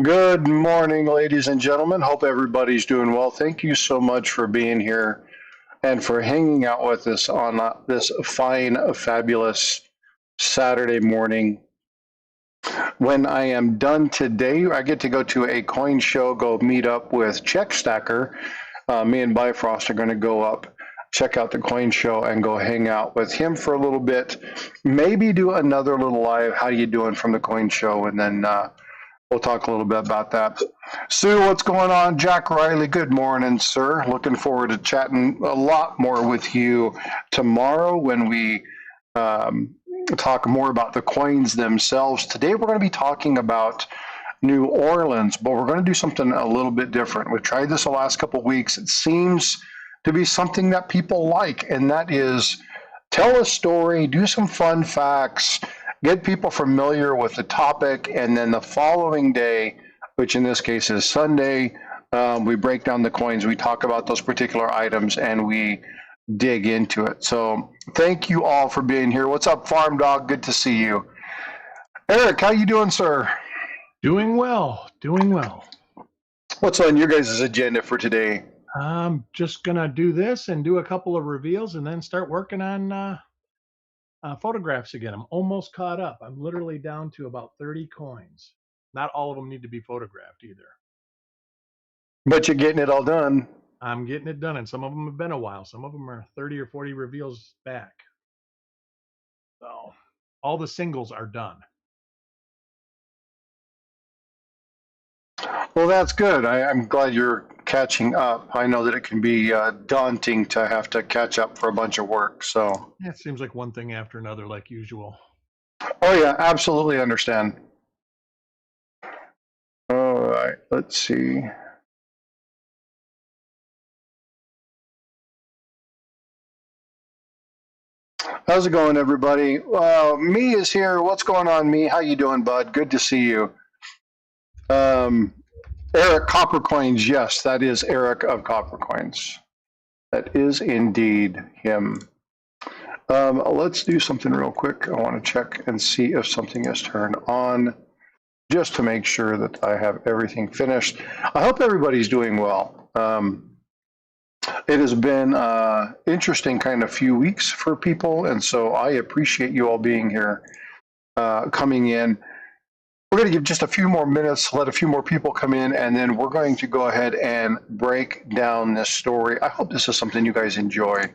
Good morning, ladies and gentlemen. Hope everybody's doing well. Thank you so much for being here and for hanging out with us on this fine, fabulous Saturday morning. When I am done today, I get to go to a coin show, go meet up with Check Stacker. Me and Bifrost are going to go up, check out the coin show, and go hang out with him for a little bit. Maybe do another little live, how you doing from the coin show, and then we'll talk a little bit about that. Sue, what's going on? Jack Riley, good morning, sir. Looking forward to chatting a lot more with you tomorrow when we talk more about the coins themselves. Today we're going to be talking about New Orleans, but we're going to do something a little bit different. We've tried this the last couple of weeks. It seems to be something that people like, and that is tell a story, do some fun facts, get people familiar with the topic, and then the following day, which in this case is Sunday, we break down the coins, we talk about those particular items, and we dig into it. So thank you all for being here. What's up, Farm Dog? Good to see you. Eric, how you doing, sir? Doing well, doing well. What's on your guys' agenda for today? I'm just gonna do this and do a couple of reveals and then start working on photographs again. I'm almost caught up. I'm literally down to about 30 coins. Not all of them need to be photographed either. But you're getting it all done. I'm getting it done, and some of them have been a while. Some of them are 30 or 40 reveals back. So all the singles are done. Well, that's good. I'm glad you're catching up. I know that it can be daunting to have to catch up for a bunch of work. So, Yeah, it seems like one thing after another, like usual. oh yeah, absolutely understand. All right, let's see. How's it going, everybody? Me is here. What's going on, Me? How you doing, bud? Good to see you. Eric Coppercoins. Yes, that is Eric of Coppercoins. That is indeed him. Let's do something real quick. I want to check and see if something is turned on, just to make sure that I have everything finished. I hope everybody's doing well. It has been an interesting kind of few weeks for people, and so I appreciate you all being here, coming in. We're going to give just a few more minutes, let a few more people come in, and then we're going to go ahead and break down this story. I hope this is something you guys enjoy.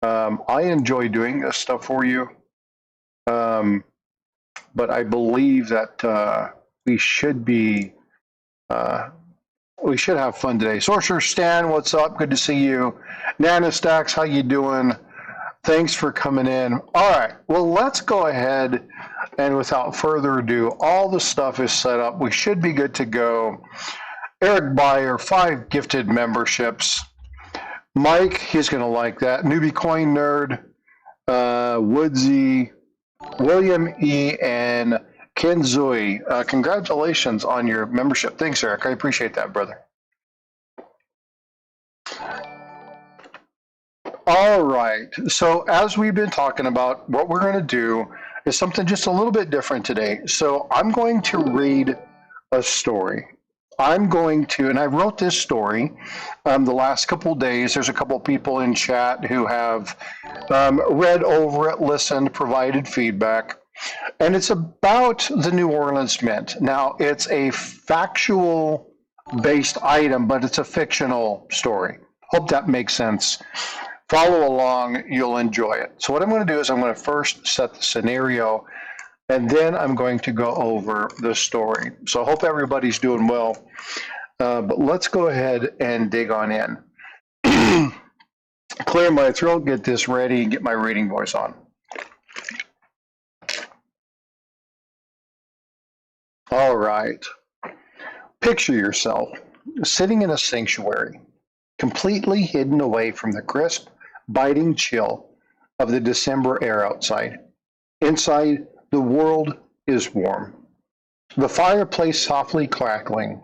I enjoy doing this stuff for you, but I believe that we should have fun today. Sorcerer Stan, what's up? Good to see you. Nana Stacks, how you doing? Thanks for coming in. All right, well, let's go ahead and without further ado, all the stuff is set up. We should be good to go. Eric Byer, 5 gifted memberships. Mike, he's going to like that. Newbie Coin Nerd, Woodsy, William E., and Ken Zui. Congratulations on your membership. Thanks, Eric. I appreciate that, brother. All right. So as we've been talking about, what we're going to do is something just a little bit different today. So I'm going to read a story. And I wrote this story the last couple of days. There's a couple of people in chat who have read over it, listened, provided feedback. And it's about the New Orleans Mint. Now, it's a factual based item, but it's a fictional story. Hope that makes sense. Follow along, you'll enjoy it. So what I'm going to do is I'm going to first set the scenario, and then I'm going to go over the story. So I hope everybody's doing well. But let's go ahead and dig on in. Clear my throat, get this ready, and get my reading voice on. All right. Picture yourself sitting in a sanctuary, completely hidden away from the crisp, biting chill of the December air outside. Inside, the world is warm. The fireplace softly crackling,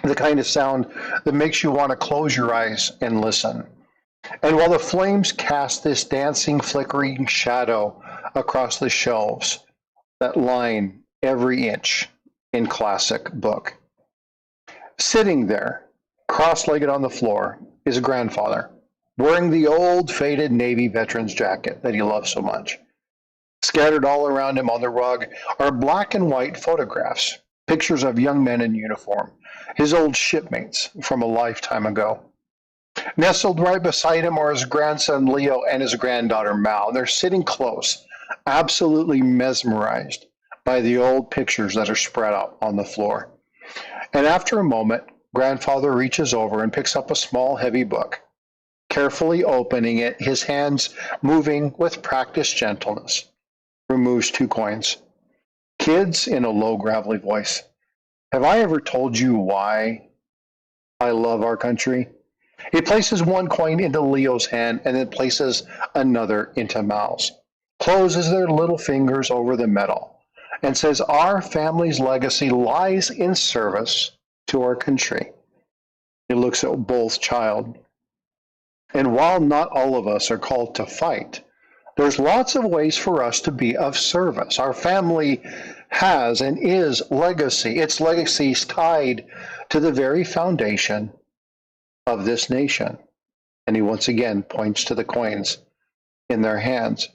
the kind of sound that makes you want to close your eyes and listen. And while the flames cast this dancing, flickering shadow across the shelves that line every inch in classic book, Sitting there, cross-legged on the floor, is a grandfather, wearing the old faded Navy veteran's jacket that he loves so much. Scattered all around him on the rug are black and white photographs, pictures of young men in uniform, his old shipmates from a lifetime ago. Nestled right beside him are his grandson Leo and his granddaughter Mal. They're sitting close, absolutely mesmerized by the old pictures that are spread out on the floor. And after a moment, grandfather reaches over and picks up a small, heavy book. Carefully opening it, his hands moving with practiced gentleness, removes 2 coins. Kids, in a low, gravelly voice, have I ever told you why I love our country? He places 1 coin into Leo's hand and then places another into Mal's, closes their little fingers over the metal, and says, our family's legacy lies in service to our country. He looks at both child. And while not all of us are called to fight, there's lots of ways for us to be of service. Our family has and is legacy. Its legacy is tied to the very foundation of this nation. And he once again points to the coins in their hands.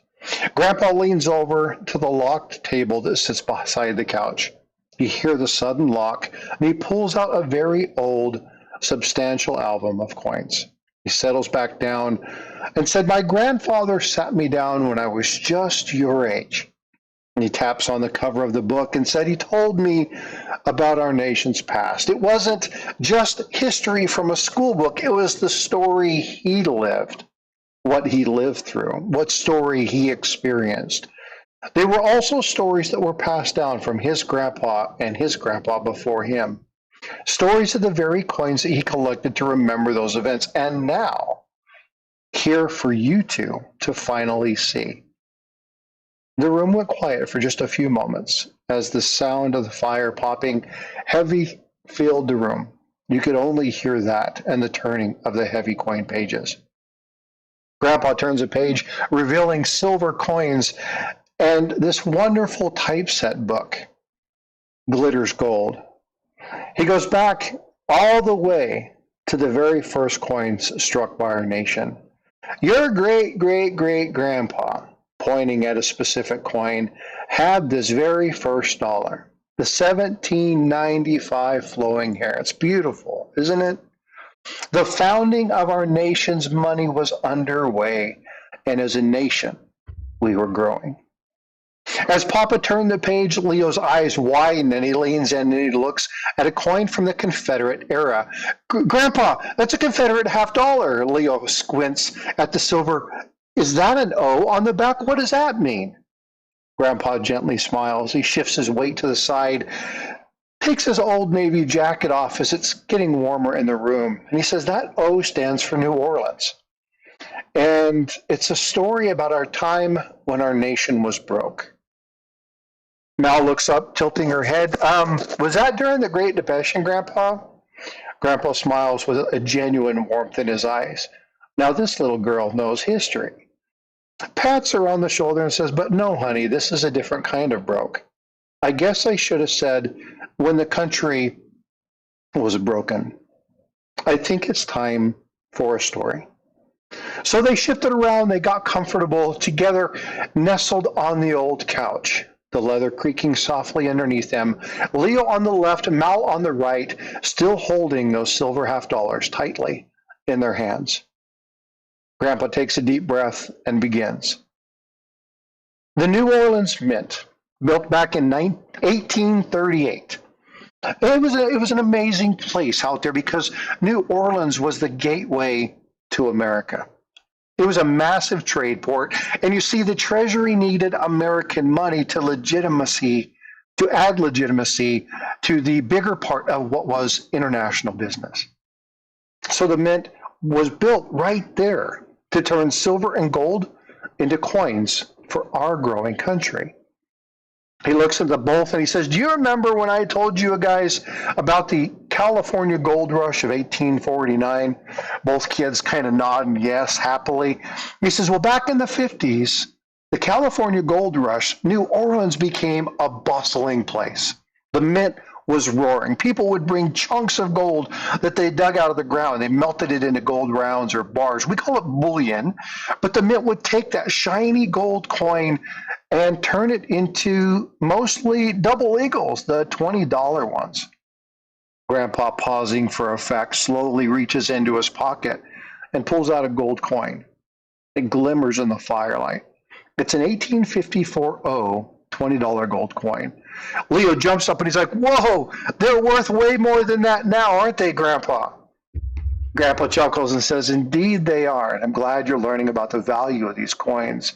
Grandpa leans over to the locked table that sits beside the couch. You hear the sudden lock, and he pulls out a very old, substantial album of coins. He settles back down and said, my grandfather sat me down when I was just your age. And he taps on the cover of the book and said, he told me about our nation's past. It wasn't just history from a school book. It was the story he lived, what he lived through, what story he experienced. They were also stories that were passed down from his grandpa and his grandpa before him. Stories of the very coins that he collected to remember those events. And now, here for you two to finally see. The room went quiet for just a few moments as the sound of the fire popping heavy filled the room. You could only hear that and the turning of the heavy coin pages. Grandpa turns a page, revealing silver coins and this wonderful typeset book, glitters gold. He goes back all the way to the very first coins struck by our nation. Your great-great-great-grandpa, pointing at a specific coin, had this very first dollar, the 1795 flowing hair. It's beautiful, isn't it? The founding of our nation's money was underway, and as a nation, we were growing. As Papa turned the page, Leo's eyes widen and he leans in and he looks at a coin from the Confederate era. Grandpa, that's a Confederate $50. Leo squints at the silver. Is that an O on the back? What does that mean? Grandpa gently smiles. He shifts his weight to the side, takes his old Navy jacket off as it's getting warmer in the room, and he says that O stands for New Orleans. And it's a story about our time when our nation was broke. Mal looks up, tilting her head. Was that during the Great Depression, Grandpa? Grandpa smiles with a genuine warmth in his eyes. Now this little girl knows history. Pats her on the shoulder and says, but no, honey, this is a different kind of broke. I guess I should have said when the country was broken. I think it's time for a story. So they shifted around, they got comfortable together, nestled on the old couch, the leather creaking softly underneath them, Leo on the left, Mal on the right, still holding those silver $50 tightly in their hands. Grandpa takes a deep breath and begins. The New Orleans Mint, built back in 1838. It was an amazing place out there because New Orleans was the gateway to America. It was a massive trade port, and you see the Treasury needed American money to add legitimacy to the bigger part of what was international business. So the mint was built right there to turn silver and gold into coins for our growing country. He looks at the both and he says, do you remember when I told you guys about the California gold rush of 1849? Both kids kind of nod and yes, happily. He says, well, back in the 50s, the California gold rush, New Orleans became a bustling place. The mint was roaring. People would bring chunks of gold that they dug out of the ground. They melted it into gold rounds or bars. We call it bullion, but the mint would take that shiny gold coin and turn it into mostly double eagles, the $20 ones. Grandpa, pausing for effect, slowly reaches into his pocket and pulls out a gold coin. It glimmers in the firelight. It's an 1854 $20 gold coin. Leo jumps up and he's like, "Whoa, they're worth way more than that now, aren't they, Grandpa?" Grandpa chuckles and says, "Indeed they are, and I'm glad you're learning about the value of these coins."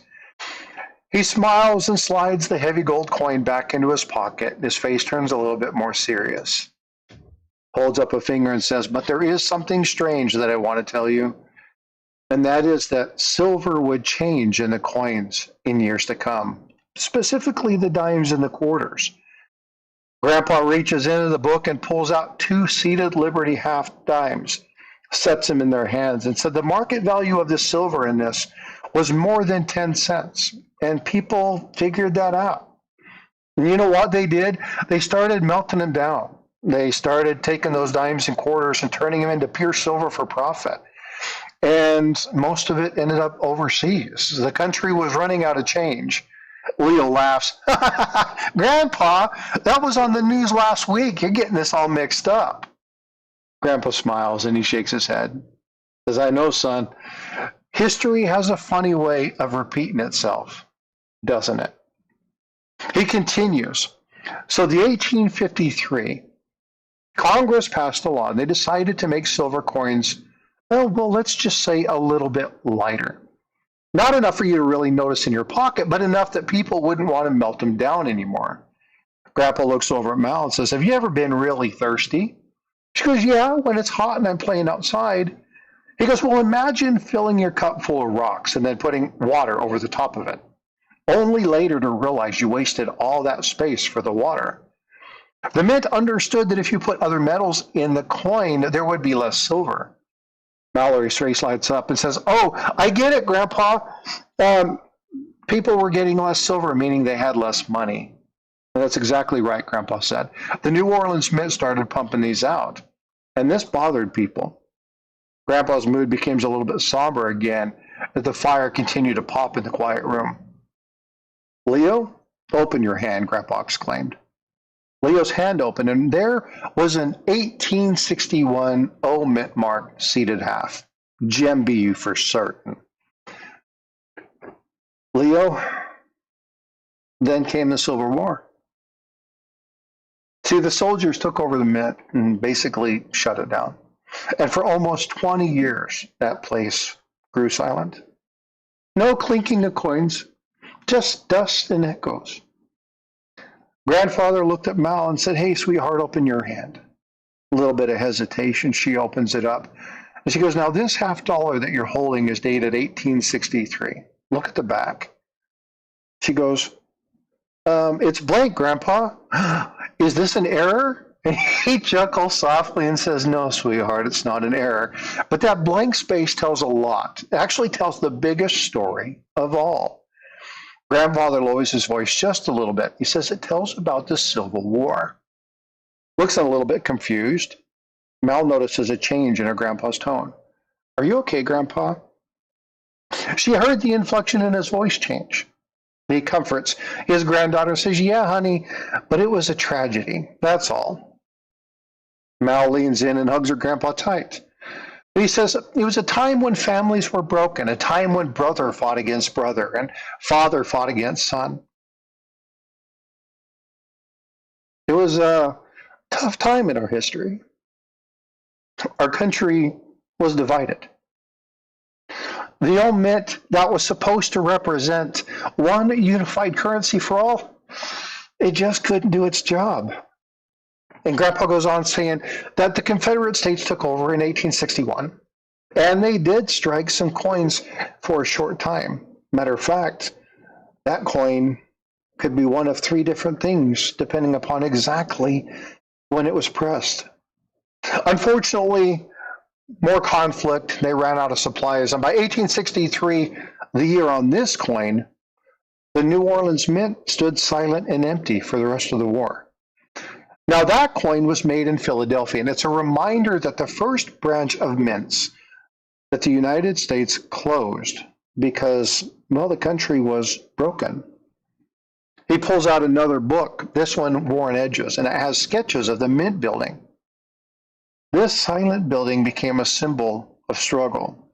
He smiles and slides the heavy gold coin back into his pocket. His face turns a little bit more serious. Holds up a finger and says, "But there is something strange that I want to tell you. And that is that silver would change in the coins in years to come, specifically the dimes and the quarters." Grandpa reaches into the book and pulls out 2 seated Liberty half dimes, sets them in their hands, and said the market value of the silver in this was more than 10 cents. And people figured that out. And you know what they did? They started melting them down. They started taking those dimes and quarters and turning them into pure silver for profit. And most of it ended up overseas. The country was running out of change. Leo laughs. "Grandpa, that was on the news last week. You're getting this all mixed up." Grandpa smiles and he shakes his head. Says, "I know, son. History has a funny way of repeating itself, doesn't it?" He continues. So the 1853, Congress passed a law. They decided to make silver coins, well, let's just say a little bit lighter. Not enough for you to really notice in your pocket, but enough that people wouldn't want to melt them down anymore. Grandpa looks over at Mal and says, "Have you ever been really thirsty?" She goes, "Yeah, when it's hot and I'm playing outside." He goes, "Well, imagine filling your cup full of rocks and then putting water over the top of it, only later to realize you wasted all that space for the water." The mint understood that if you put other metals in the coin, there would be less silver. Mallory's face lights up and says, "Oh, I get it, Grandpa. People were getting less silver, meaning they had less money." And that's exactly right, Grandpa said. The New Orleans Mint started pumping these out, and this bothered people. Grandpa's mood becomes a little bit somber again as the fire continued to pop in the quiet room. "Leo, open your hand," Grandpa exclaimed. Leo's hand opened, and there was an 1861 mint mark seated half. Gem BU for certain. Leo, then came the Civil War. See, the soldiers took over the mint and basically shut it down. And for almost 20 years, that place grew silent. No clinking of coins, just dust and echoes. Grandfather looked at Mal and said, "Hey, sweetheart, open your hand." A little bit of hesitation. She opens it up. And she goes, "Now, this $50 that you're holding is dated 1863. Look at the back." She goes, "It's blank, Grandpa. Is this an error?" And he chuckles softly and says, "No, sweetheart, it's not an error. But that blank space tells a lot. It actually tells the biggest story of all." Grandfather lowers his voice just a little bit. He says, "It tells about the Civil War." Looks a little bit confused. Mal notices a change in her grandpa's tone. "Are you okay, Grandpa?" She heard the inflection in his voice change. He comforts his granddaughter and says, "Yeah, honey, but it was a tragedy. That's all." Mal leans in and hugs her grandpa tight. He says, "It was a time when families were broken, a time when brother fought against brother and father fought against son. It was a tough time in our history. Our country was divided. The old mint that was supposed to represent one unified currency for all, it just couldn't do its job." And Grandpa goes on saying that the Confederate States took over in 1861, and they did strike some coins for a short time. Matter of fact, that coin could be one of 3 different things, depending upon exactly when it was pressed. Unfortunately, more conflict, they ran out of supplies, and by 1863, the year on this coin, the New Orleans Mint stood silent and empty for the rest of the war. Now, that coin was made in Philadelphia, and it's a reminder that the first branch of mints that the United States closed because, well, the country was broken. He pulls out another book, this one, Worn Edges, and it has sketches of the Mint building. This silent building became a symbol of struggle.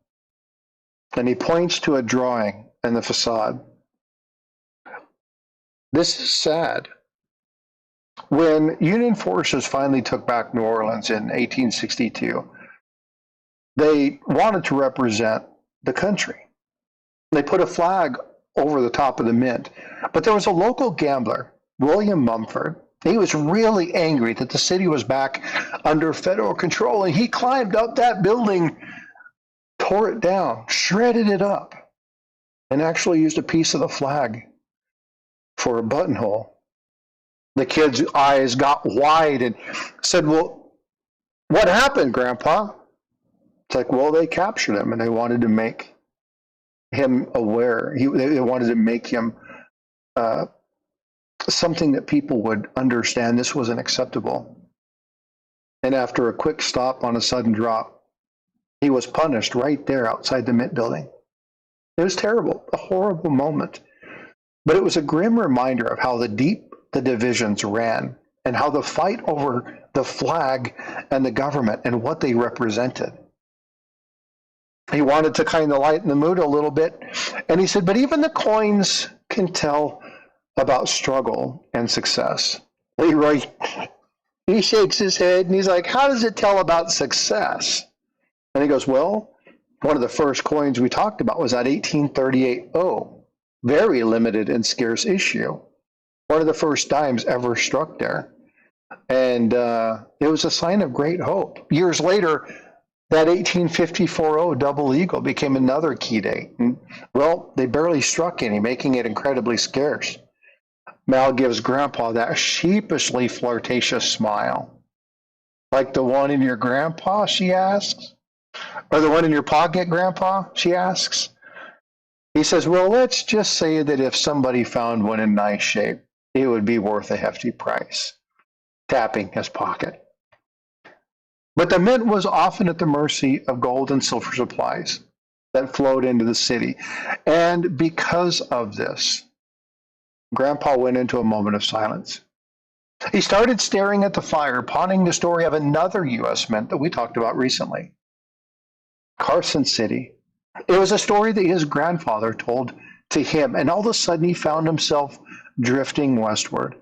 And he points to a drawing in the facade. This is sad. When Union forces finally took back New Orleans in 1862, they wanted to represent the country. They put a flag over the top of the mint. But there was a local gambler, William Mumford. He was really angry that the city was back under federal control, and he climbed up that building, tore it down, shredded it up, and actually used a piece of the flag for a buttonhole. The kid's eyes got wide and said, "Well, what happened, Grandpa?" It's like, well, they captured him and they wanted to make him aware. They wanted to make him something that people would understand this wasn't acceptable. And after a quick stop on a sudden drop, he was punished right there outside the Mint building. It was terrible, a horrible moment. But it was a grim reminder of how deep the divisions ran and how the fight over the flag and the government and what they represented. He wanted to kind of lighten the mood a little bit. And he said, but even the coins can tell about struggle and success. Leroy, he shakes his head and he's like, how does it tell about success? And he goes, well, one of the first coins we talked about was that 1838 O, very limited and scarce issue. One of the first dimes ever struck there. And it was a sign of great hope. Years later, that 1854 O double eagle became another key date. And, well, they barely struck any, making it incredibly scarce. Mal gives Grandpa that sheepishly flirtatious smile. Like the one in your grandpa, she asks? Or the one in your pocket, Grandpa, she asks? He says, well, let's just say that if somebody found one in nice shape, it would be worth a hefty price. Tapping his pocket. But the mint was often at the mercy of gold and silver supplies that flowed into the city. And because of this, Grandpa went into a moment of silence. He started staring at the fire, pondering the story of another U.S. mint that we talked about recently, Carson City. It was a story that his grandfather told to him, and all of a sudden he found himself drifting westward.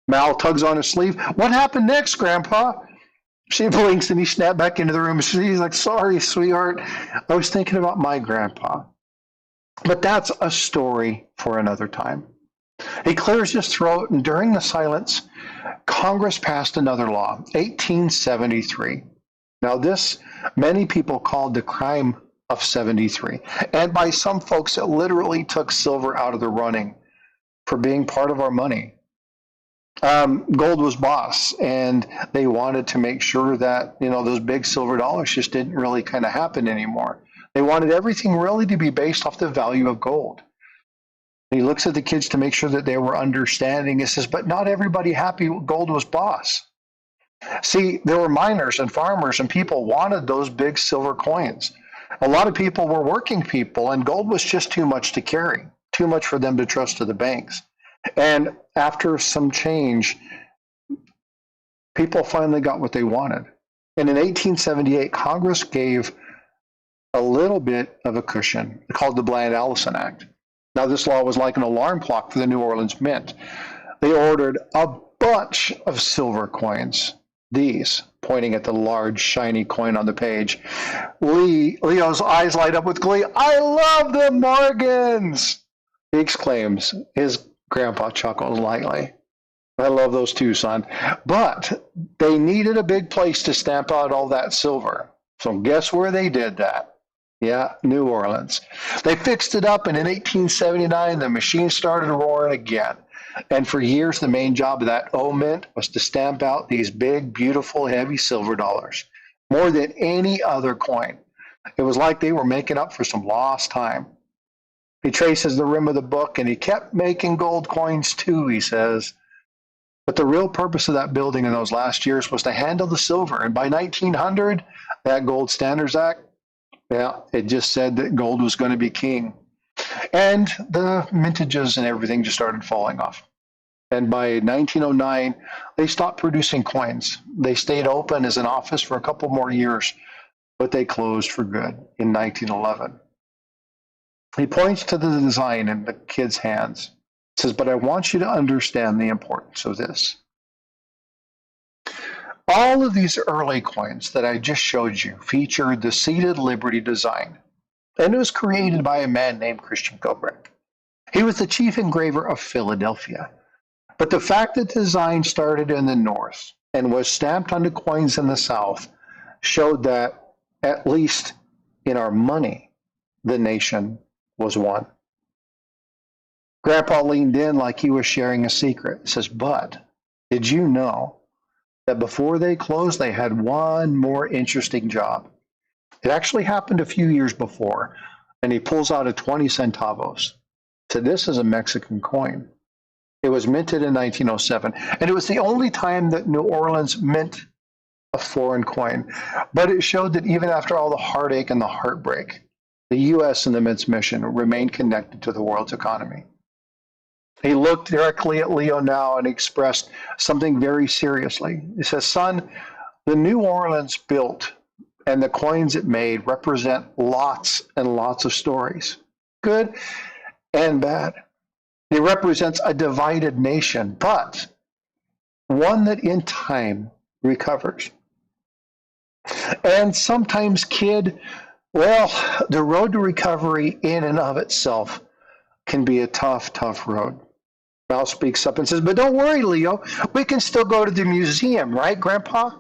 Mal tugs on his sleeve. What happened next, Grandpa? She blinks and he snapped back into the room. She's like, sorry, sweetheart. I was thinking about my grandpa. But that's a story for another time. He clears his throat, and during the silence, Congress passed another law, 1873. Now, this many people called the crime of 73. And by some folks, it literally took silver out of the running for being part of our money. Gold was boss, and they wanted to make sure that, those big silver dollars just didn't really kind of happen anymore. They wanted everything really to be based off the value of gold. And he looks at the kids to make sure that they were understanding. He says, but not everybody happy gold was boss. See, there were miners and farmers, and people wanted those big silver coins. A lot of people were working people, and gold was just too much to carry, too much for them to trust to the banks. And after some change, people finally got what they wanted. And in 1878, Congress gave a little bit of a cushion called the Bland-Allison Act. Now, this law was like an alarm clock for the New Orleans Mint. They ordered a bunch of silver coins, these, pointing at the large, shiny coin on the page. Leo's eyes light up with glee. I love the Morgans, he exclaims. His grandpa chuckles lightly. I love those too, son. But they needed a big place to stamp out all that silver. So guess where they did that? Yeah, New Orleans. They fixed it up, and in 1879, the machine started roaring again. And for years, the main job of that O Mint was to stamp out these big, beautiful, heavy silver dollars, more than any other coin. It was like they were making up for some lost time. He traces the rim of the book, and he kept making gold coins too, he says. But the real purpose of that building in those last years was to handle the silver. And by 1900, that Gold Standards Act, yeah, it just said that gold was going to be king. And the mintages and everything just started falling off. And by 1909, they stopped producing coins. They stayed open as an office for a couple more years, but they closed for good in 1911. He points to the design in the kid's hands. He says, but I want you to understand the importance of this. All of these early coins that I just showed you featured the seated liberty design, and it was created by a man named Christian Philbrick. He was the chief engraver of Philadelphia. But the fact that design started in the North and was stamped onto coins in the South showed that, at least in our money, the nation was one. Grandpa leaned in like he was sharing a secret. He says, but did you know that before they closed, they had one more interesting job? It actually happened a few years before, and he pulls out a 20 centavos. So this is a Mexican coin. It was minted in 1907, and it was the only time that New Orleans mint a foreign coin. But it showed that even after all the heartache and the heartbreak, the U.S. and the Mint's mission remained connected to the world's economy. He looked directly at Leo now and expressed something very seriously. He says, son, the New Orleans built and the coins it made represent lots and lots of stories, good and bad. It represents a divided nation, but one that in time recovers. And sometimes, kid, well, the road to recovery in and of itself can be a tough, tough road. Mal speaks up and says, but don't worry, Leo, we can still go to the museum, right, Grandpa?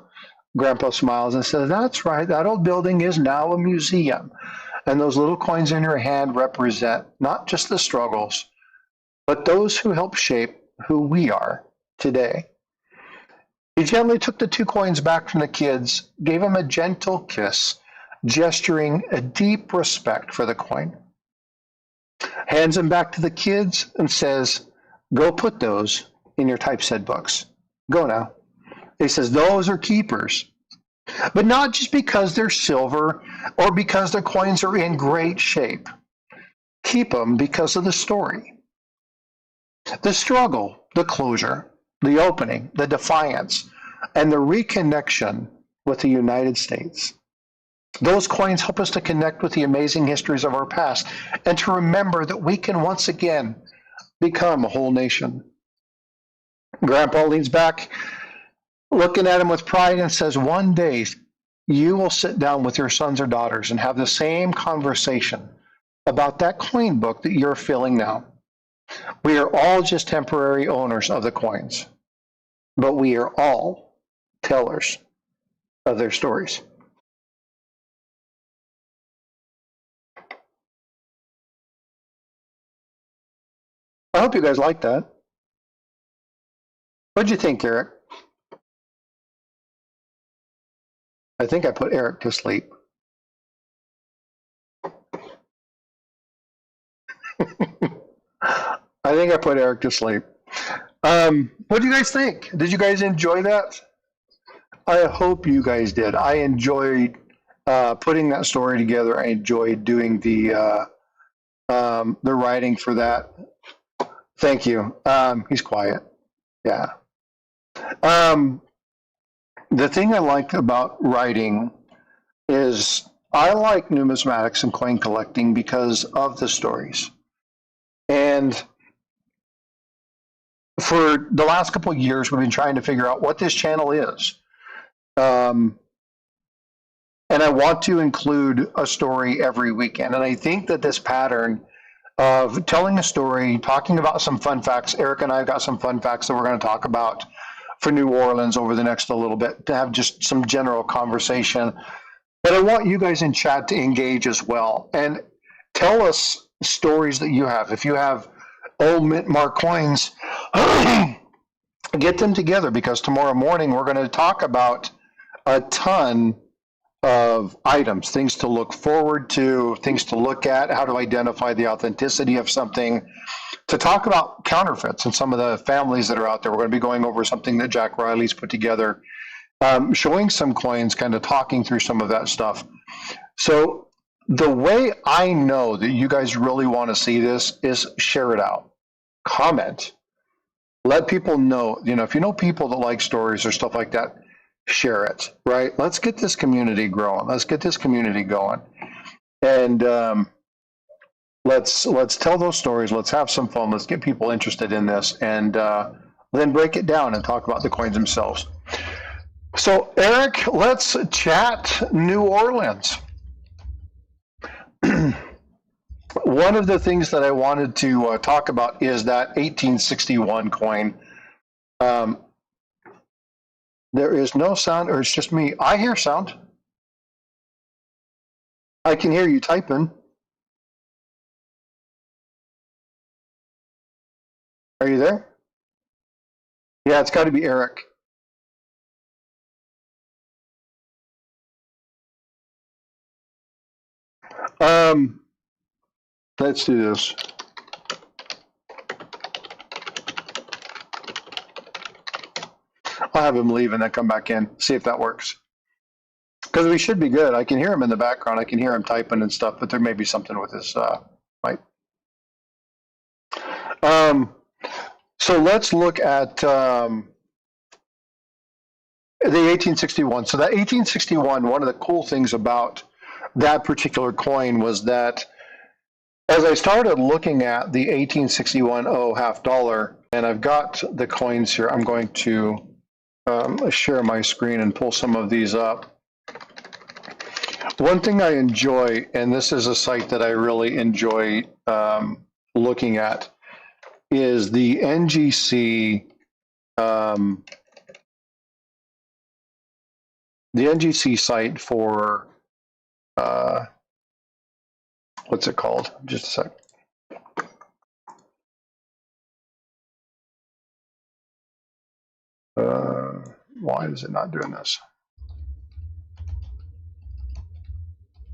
Grandpa smiles and says, that's right, that old building is now a museum. And those little coins in your hand represent not just the struggles, but those who help shape who we are today. He gently took the 2 coins back from the kids, gave them a gentle kiss, gesturing a deep respect for the coin. Hands them back to the kids and says, go put those in your typeset books. Go now. He says, those are keepers. But not just because they're silver or because the coins are in great shape. Keep them because of the story. The struggle, the closure, the opening, the defiance, and the reconnection with the United States. Those coins help us to connect with the amazing histories of our past and to remember that we can once again become a whole nation. Grandpa leans back, looking at him with pride, and says, one day you will sit down with your sons or daughters and have the same conversation about that coin book that you're filling now. We are all just temporary owners of the coins, but we are all tellers of their stories. I hope you guys like that. What'd you think, Eric? I think I put Eric to sleep. I think I put Eric to sleep. What do you guys think? Did you guys enjoy that? I hope you guys did. I enjoyed putting that story together. I enjoyed doing the writing for that. Thank you. He's quiet. Yeah. The thing I like about writing is I like numismatics and coin collecting because of the stories. And for the last couple of years, we've been trying to figure out what this channel is. And I want to include a story every weekend. And I think that this pattern of telling a story, talking about some fun facts, Eric and I have got some fun facts that we're going to talk about for New Orleans over the next a little bit, to have just some general conversation. But I want you guys in chat to engage as well and tell us stories that you have. If you have old mint mark coins, get them together, because tomorrow morning we're going to talk about a ton of items, things to look forward to, things to look at, how to identify the authenticity of something, to talk about counterfeits and some of the families that are out there. We're going to be going over something that Jack Riley's put together, showing some coins, kind of talking through some of that stuff. So the way I know that you guys really want to see this is share it out, comment, let people know, if you know people that like stories or stuff like that, share it, right? Let's get this community growing. Let's get this community going. And let's tell those stories. Let's have some fun. Let's get people interested in this, and then break it down and talk about the coins themselves. So, Eric, let's chat New Orleans. One of the things that I wanted to talk about is that 1861 coin. There is no sound, or it's just me. I hear sound. I can hear you typing. Are you there? Yeah, it's got to be Eric. Let's do this. I'll have him leave and then come back in, see if that works. Because we should be good. I can hear him in the background. I can hear him typing and stuff, but there may be something with his mic. So let's look at the 1861. So that 1861, one of the cool things about that particular coin was that as I started looking at the 1861 half dollar, and I've got the coins here, I'm going to share my screen and pull some of these up. One thing I enjoy, and this is a site that I really enjoy looking at, is the NGC site for what's it called? Just a sec. Why is it not doing this?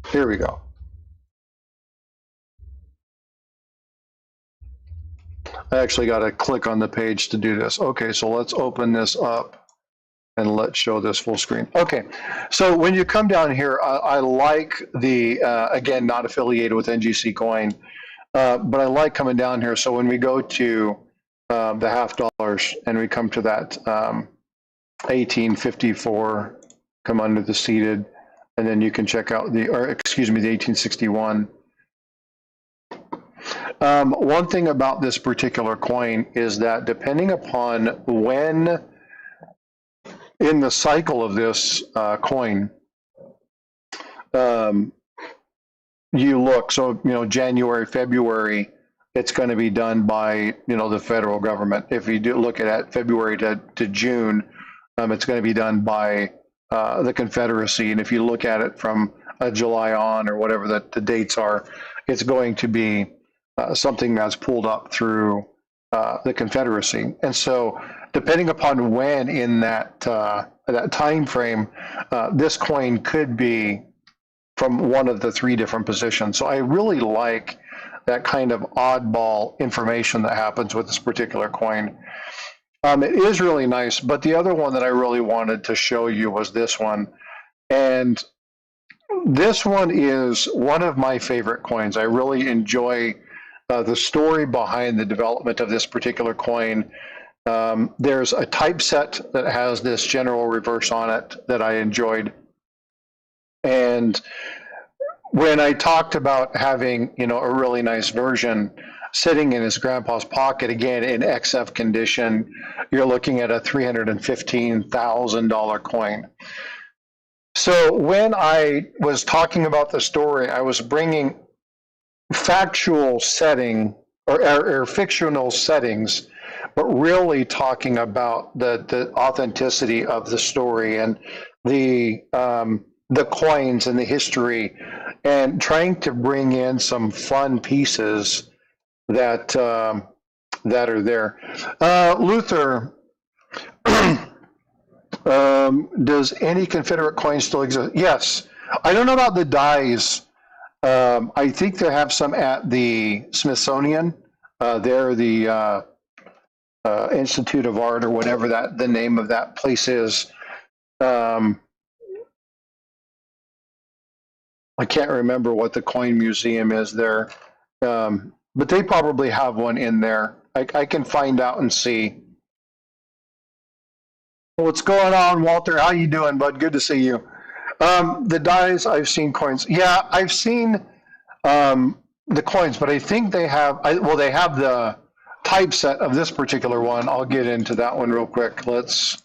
Here we go. I actually got to click on the page to do this. Okay, so let's open this up and let's show this full screen. Okay, so when you come down here, I like the, again, not affiliated with NGC Coin, but I like coming down here. So when we go to the half dollars and we come to that 1854, come under the seated, and then you can check out the 1861. One thing about this particular coin is that depending upon when in the cycle of this coin you look, so January, February, it's going to be done by the federal government. If you do look at February to June, it's going to be done by the Confederacy, and if you look at it from July on, or whatever the dates are, it's going to be something that's pulled up through the Confederacy. And so depending upon when in that time frame, this coin could be from one of the three different positions. So I really like that kind of oddball information that happens with this particular coin. It is really nice, but the other one that I really wanted to show you was this one. And this one is one of my favorite coins. I really enjoy the story behind the development of this particular coin. There's a typeset that has this general reverse on it that I enjoyed. And when I talked about having, a really nice version sitting in his grandpa's pocket, again, in XF condition, you're looking at a $315,000 coin. So when I was talking about the story, I was bringing factual setting or fictional settings, but really talking about the authenticity of the story and the coins and the history, and trying to bring in some fun pieces that are there. Luther, does any Confederate coin still exist? Yes. I don't know about the dies. I think they have some at the Smithsonian. They're the Institute of Art or whatever that the name of that place is. I can't remember what the coin museum is there, but they probably have one in there. I can find out and see. What's going on, Walter? How you doing, bud? Good to see you. The dies, I've seen coins. Yeah, I've seen the coins, but I think they have. They have the typeset of this particular one. I'll get into that one real quick. Let's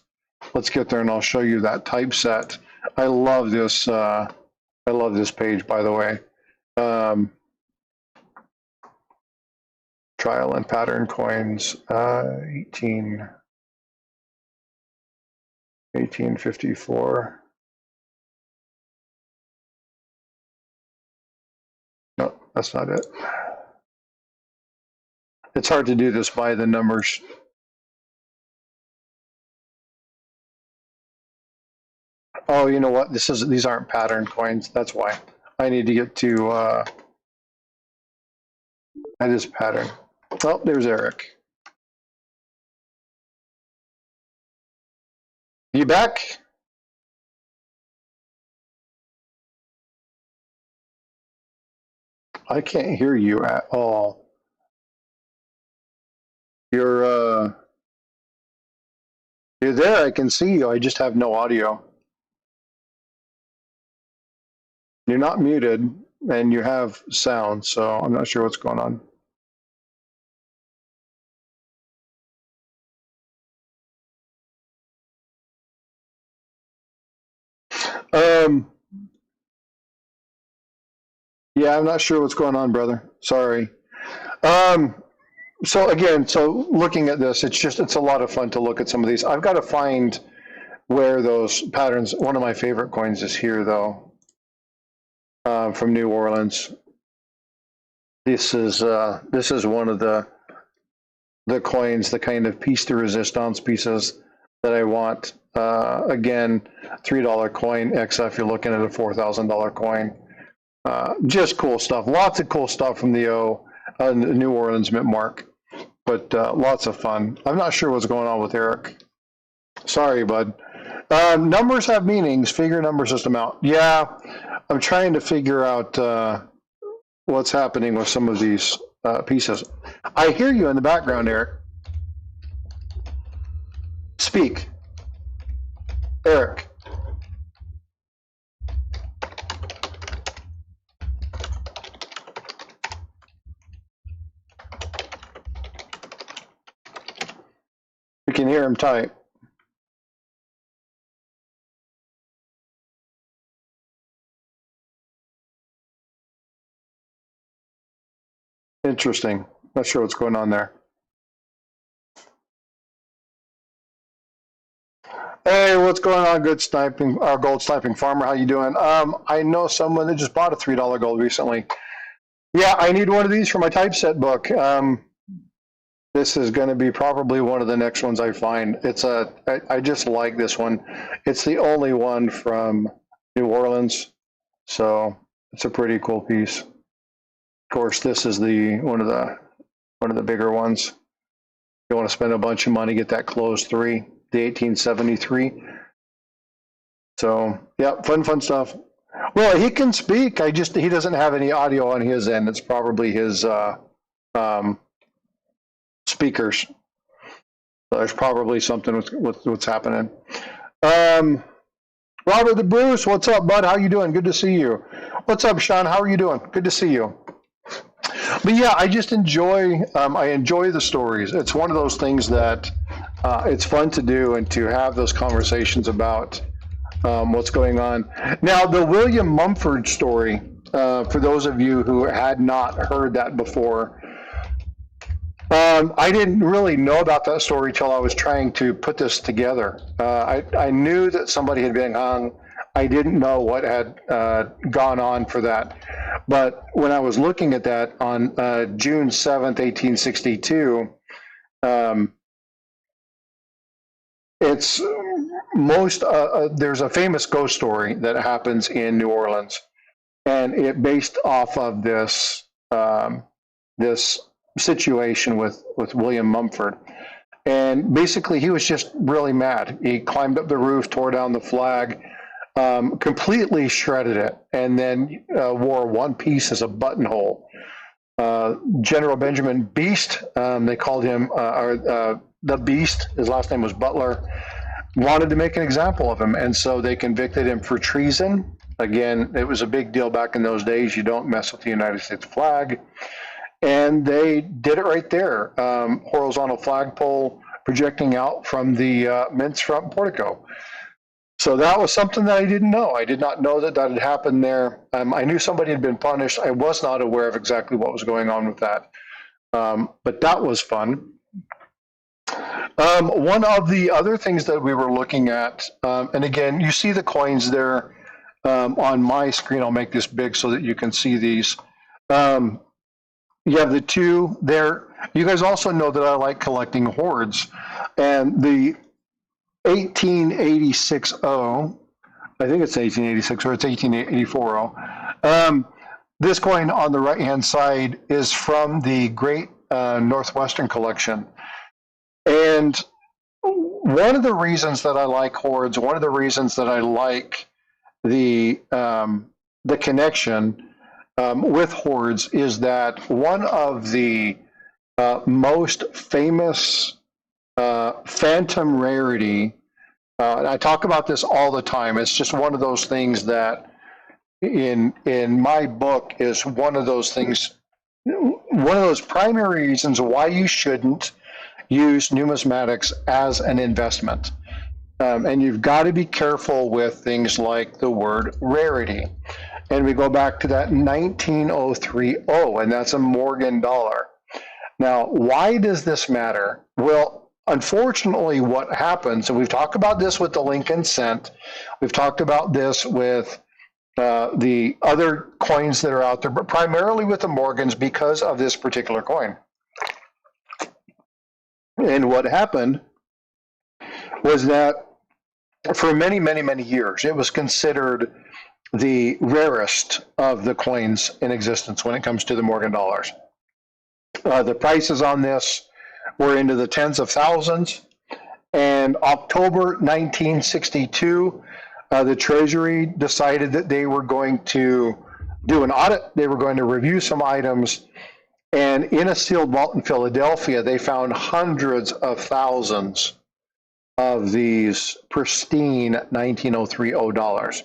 get there, and I'll show you that typeset. I love this. I love this page, by the way. Trial and pattern coins, 1854. No, that's not it. It's hard to do this by the numbers. Oh, you know what? These aren't pattern coins. That's why. I need to get to that is pattern. Oh, there's Eric. You back? I can't hear you at all. You're there. I can see you. I just have no audio. You're not muted, and you have sound, so I'm not sure what's going on. Yeah, I'm not sure what's going on, brother. Sorry. So again, looking at this, it's a lot of fun to look at some of these. I've got to find where those patterns. One of my favorite coins is here, though, from New Orleans. This is one of the coins, the kind of piece de resistance pieces that I want. Again, $3 coin. XF, you're looking at a $4,000 coin. Just cool stuff. Lots of cool stuff from the New Orleans Mint Mark, but lots of fun. I'm not sure what's going on with Eric. Sorry, bud. Numbers have meanings. Figure number system out. Yeah, I'm trying to figure out what's happening with some of these pieces. I hear you in the background, Eric. Speak. Eric. You can hear him type. Interesting. Not sure what's going on there. Hey, what's going on, good sniping, gold sniping farmer? How you doing? I know someone that just bought a $3 gold recently. Yeah, I need one of these for my typeset book. This is going to be probably one of the next ones I find. I just like this one. It's the only one from New Orleans, so it's a pretty cool piece. Of course, this is one of the bigger ones. You want to spend a bunch of money, get that closed 3. The 1873. So yeah, fun stuff. Well, he can speak. He doesn't have any audio on his end. It's probably his speakers. So there's probably something with what's happening. Robert the Bruce, what's up, bud? How you doing? Good to see you. What's up, Sean? How are you doing? Good to see you. But yeah, I just enjoy the stories. It's one of those things that it's fun to do and to have those conversations about what's going on. Now, the William Mumford story, for those of you who had not heard that before, I didn't really know about that story till I was trying to put this together. I knew that somebody had been hung. I didn't know what had gone on for that. But when I was looking at that on June 7th, 1862, it's there's a famous ghost story that happens in New Orleans, and it based off of this situation with William Mumford. And basically, he was just really mad. He climbed up the roof, tore down the flag, completely shredded it, and then wore one piece as a buttonhole. General Benjamin Beast, they called him the Beast. His last name was Butler. Wanted to make an example of him, and so they convicted him for treason. Again, it was a big deal back in those days. You don't mess with the United States flag. And they did it right there, horizontal flagpole projecting out from the men's front portico. So that was something that I didn't know. I did not know that that had happened there. I knew somebody had been punished. I was not aware of exactly what was going on with that. But that was fun. One of the other things that we were looking at, and again, you see the coins there on my screen. I'll make this big so that you can see these. You have the two there. You guys also know that I like collecting hoards. And the 1886 O, I think it's 1886 or it's 1884 O. This coin on the right-hand side is from the Great Northwestern Collection. And one of the reasons that I like hoards, one of the reasons that I like the connection with hoards is that one of the most famous phantom rarity, I talk about this all the time. It's just one of those things that in my book is one of those things, one of those primary reasons why you shouldn't use numismatics as an investment. And you've got to be careful with things like the word rarity. And we go back to that 1903 O, and that's a Morgan dollar. Now, why does this matter? Well, unfortunately, what happens, and we've talked about this with the Lincoln cent, we've talked about this with the other coins that are out there, but primarily with the Morgans because of this particular coin. And what happened was that for many, many, many years, it was considered the rarest of the coins in existence when it comes to the Morgan dollars. The prices on this were into the tens of thousands. And October 1962, the Treasury decided that they were going to do an audit. They were going to review some items. And in a sealed vault in Philadelphia, they found hundreds of thousands of these pristine 1903 O dollars.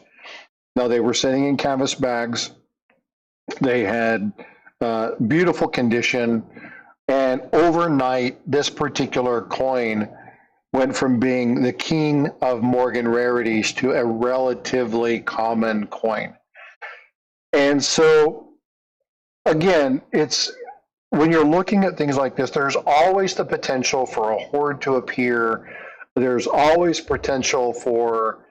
Now, they were sitting in canvas bags. They had beautiful condition. And overnight, this particular coin went from being the king of Morgan rarities to a relatively common coin. And so, again, it's when you're looking at things like this, there's always the potential for a hoard to appear. There's always potential for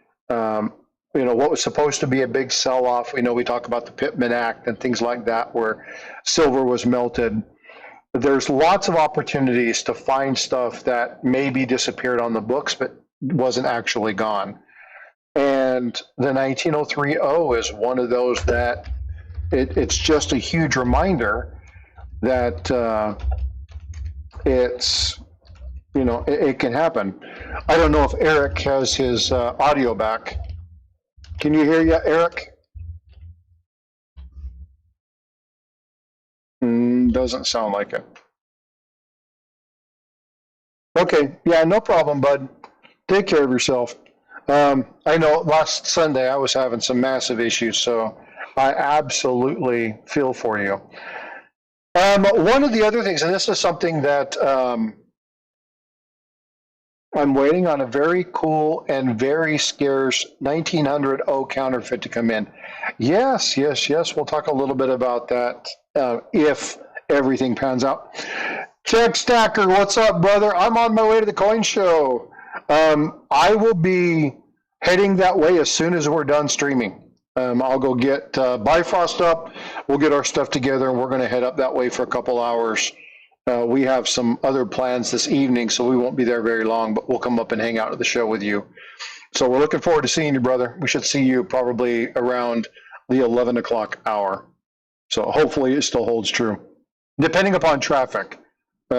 what was supposed to be a big sell-off. We talk about the Pittman Act and things like that, where silver was melted. There's lots of opportunities to find stuff that maybe disappeared on the books, but wasn't actually gone. And the 1903 O is one of those that it's just a huge reminder that it can happen. I don't know if Eric has his audio back. Can you hear yet, Eric? Doesn't sound like it. Okay, yeah, no problem, bud. Take care of yourself. I know last Sunday I was having some massive issues, so I absolutely feel for you. One of the other things, and this is something that I'm waiting on a very cool and very scarce 1900 O counterfeit to come in. Yes. We'll talk a little bit about that if everything pans out. Chuck Stacker, what's up, brother? I'm on my way to the coin show. I will be heading that way as soon as we're done streaming. I'll go get Bifrost up. We'll get our stuff together, and we're going to head up that way for a couple hours. We have some other plans this evening, so we won't be there very long, but we'll come up and hang out at the show with you. So we're looking forward to seeing you, brother. We should see you probably around the 11 o'clock hour. So hopefully it still holds true. depending upon traffic. We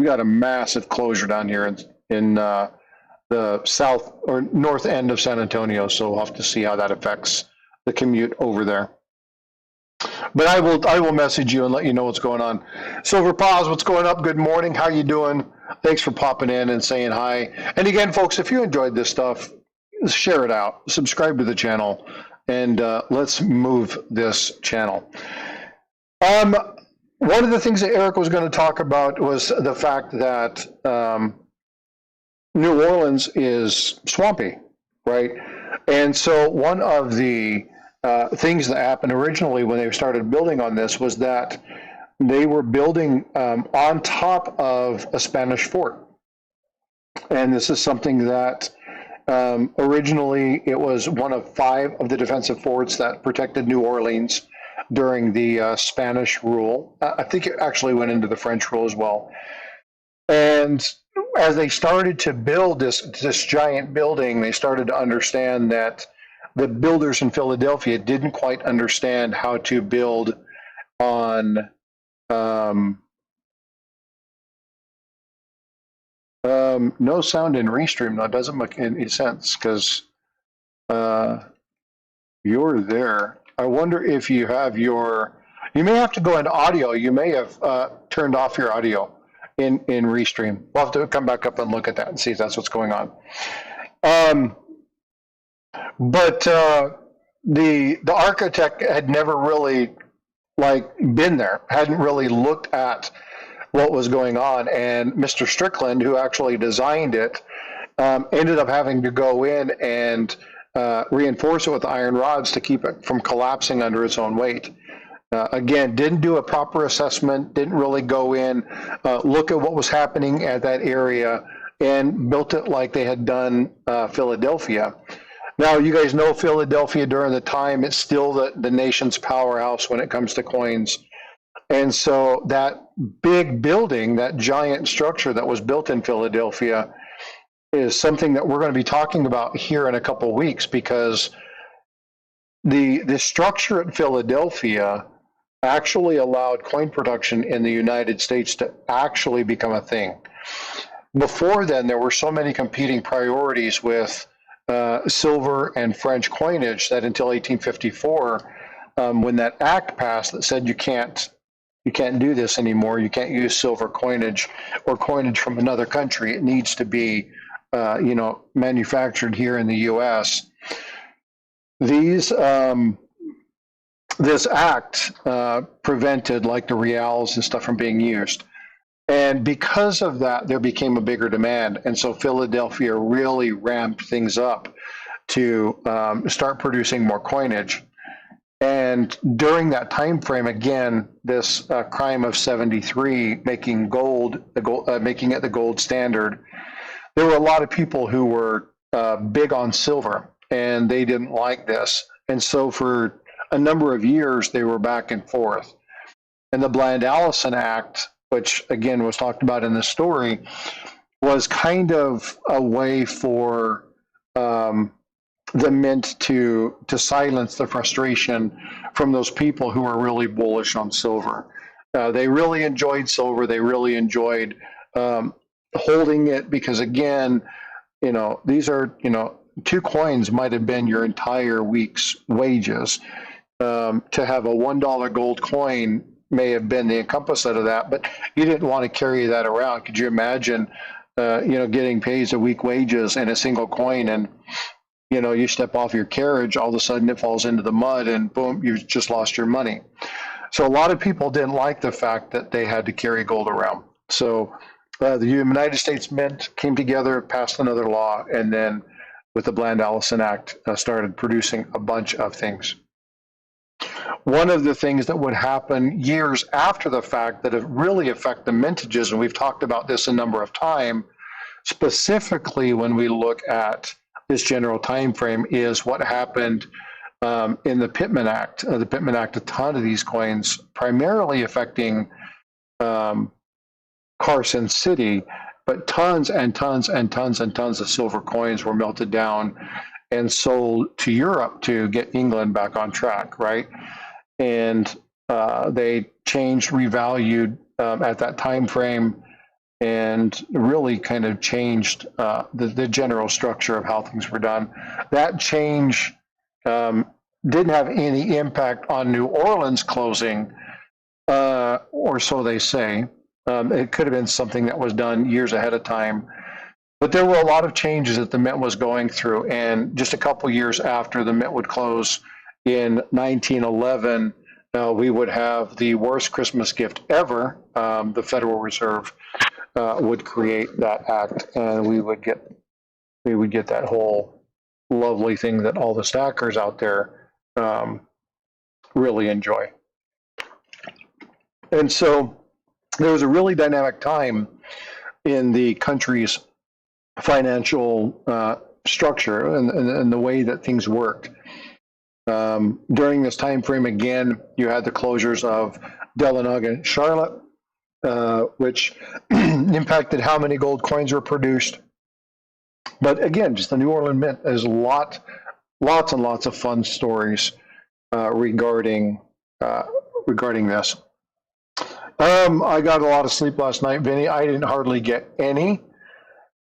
got a massive closure down here in the south or north end of San Antonio, so we'll have to see how that affects the commute over there. But I will message you and let you know what's going on. Silver Paws, what's going up? Good morning. How you doing? Thanks for popping in and saying hi. And again, folks, if you enjoyed this stuff, share it out, subscribe to the channel, and let's move this channel. One of the things that Eric was going to talk about was the fact that New Orleans is swampy, right? And so one of the things that happened originally when they started building on this was that they were building on top of a Spanish fort. And this is something that originally it was one of 5 of the defensive forts that protected New Orleans during the Spanish rule. I think it actually went into the French rule as well. And as they started to build this giant building, they started to understand that the builders in Philadelphia didn't quite understand how to build on no sound in Restream. That doesn't make any sense because you're there. I wonder if you have you may have to go into audio. You may have turned off your audio in Restream. We'll have to come back up and look at that and see if that's what's going on. But the architect had never really been there, hadn't really looked at what was going on, and Mr. Strickland, who actually designed it, ended up having to go in and reinforce it with iron rods to keep it from collapsing under its own weight. Again, didn't do a proper assessment, didn't really go in, look at what was happening at that area, and built it like they had done Philadelphia. Now, you guys know Philadelphia during the time, it's still the nation's powerhouse when it comes to coins. And so that big building, that giant structure that was built in Philadelphia is something that we're going to be talking about here in a couple of weeks, because the structure at Philadelphia actually allowed coin production in the United States to actually become a thing. Before then, there were so many competing priorities with silver and French coinage that until 1854, when that act passed that said you can't do this anymore, you can't use silver coinage or coinage from another country, it needs to be manufactured here in the U.S. This act prevented the reals and stuff from being used. And because of that, there became a bigger demand. And so Philadelphia really ramped things up to start producing more coinage. And during that time frame, again, this crime of 73, making making it the gold standard, there were a lot of people who were big on silver, and they didn't like this. And so for a number of years, they were back and forth. And the Bland-Allison Act, which again was talked about in the story, was kind of a way for the mint to silence the frustration from those people who were really bullish on silver. They really enjoyed silver. They really enjoyed holding it because, again, these are, 2 coins might have been your entire week's wages. To have a $1 gold coin may have been the composite of that, but you didn't want to carry that around. Could you imagine, getting paid a week wages in a single coin, and you step off your carriage, all of a sudden it falls into the mud, and boom, you've just lost your money. So a lot of people didn't like the fact that they had to carry gold around. So the United States Mint came together, passed another law, and then with the Bland-Allison Act, started producing a bunch of things. One of the things that would happen years after the fact that really affect the mintages, and we've talked about this a number of times, specifically when we look at this general time frame, is what happened in the Pittman Act. The Pittman Act, a ton of these coins, primarily affecting Carson City, but tons and tons and tons and tons of silver coins were melted down and sold to Europe to get England back on track, right? And they changed, revalued at that time frame, and really kind of changed the general structure of how things were done. That change didn't have any impact on New Orleans closing, or so they say. It could have been something that was done years ahead of time. But there were a lot of changes that the Mint was going through. And just a couple years after the Mint would close in 1911, we would have the worst Christmas gift ever. The Federal Reserve would create that act, and we would get that whole lovely thing that all the stackers out there really enjoy. And so there was a really dynamic time in the country's financial structure and the way that things worked. During this time frame, again, you had the closures of Delanogue and Charlotte, which impacted how many gold coins were produced. But again, just the New Orleans Mint is lots and lots of fun stories regarding this. I got a lot of sleep last night, Vinny. I didn't hardly get any.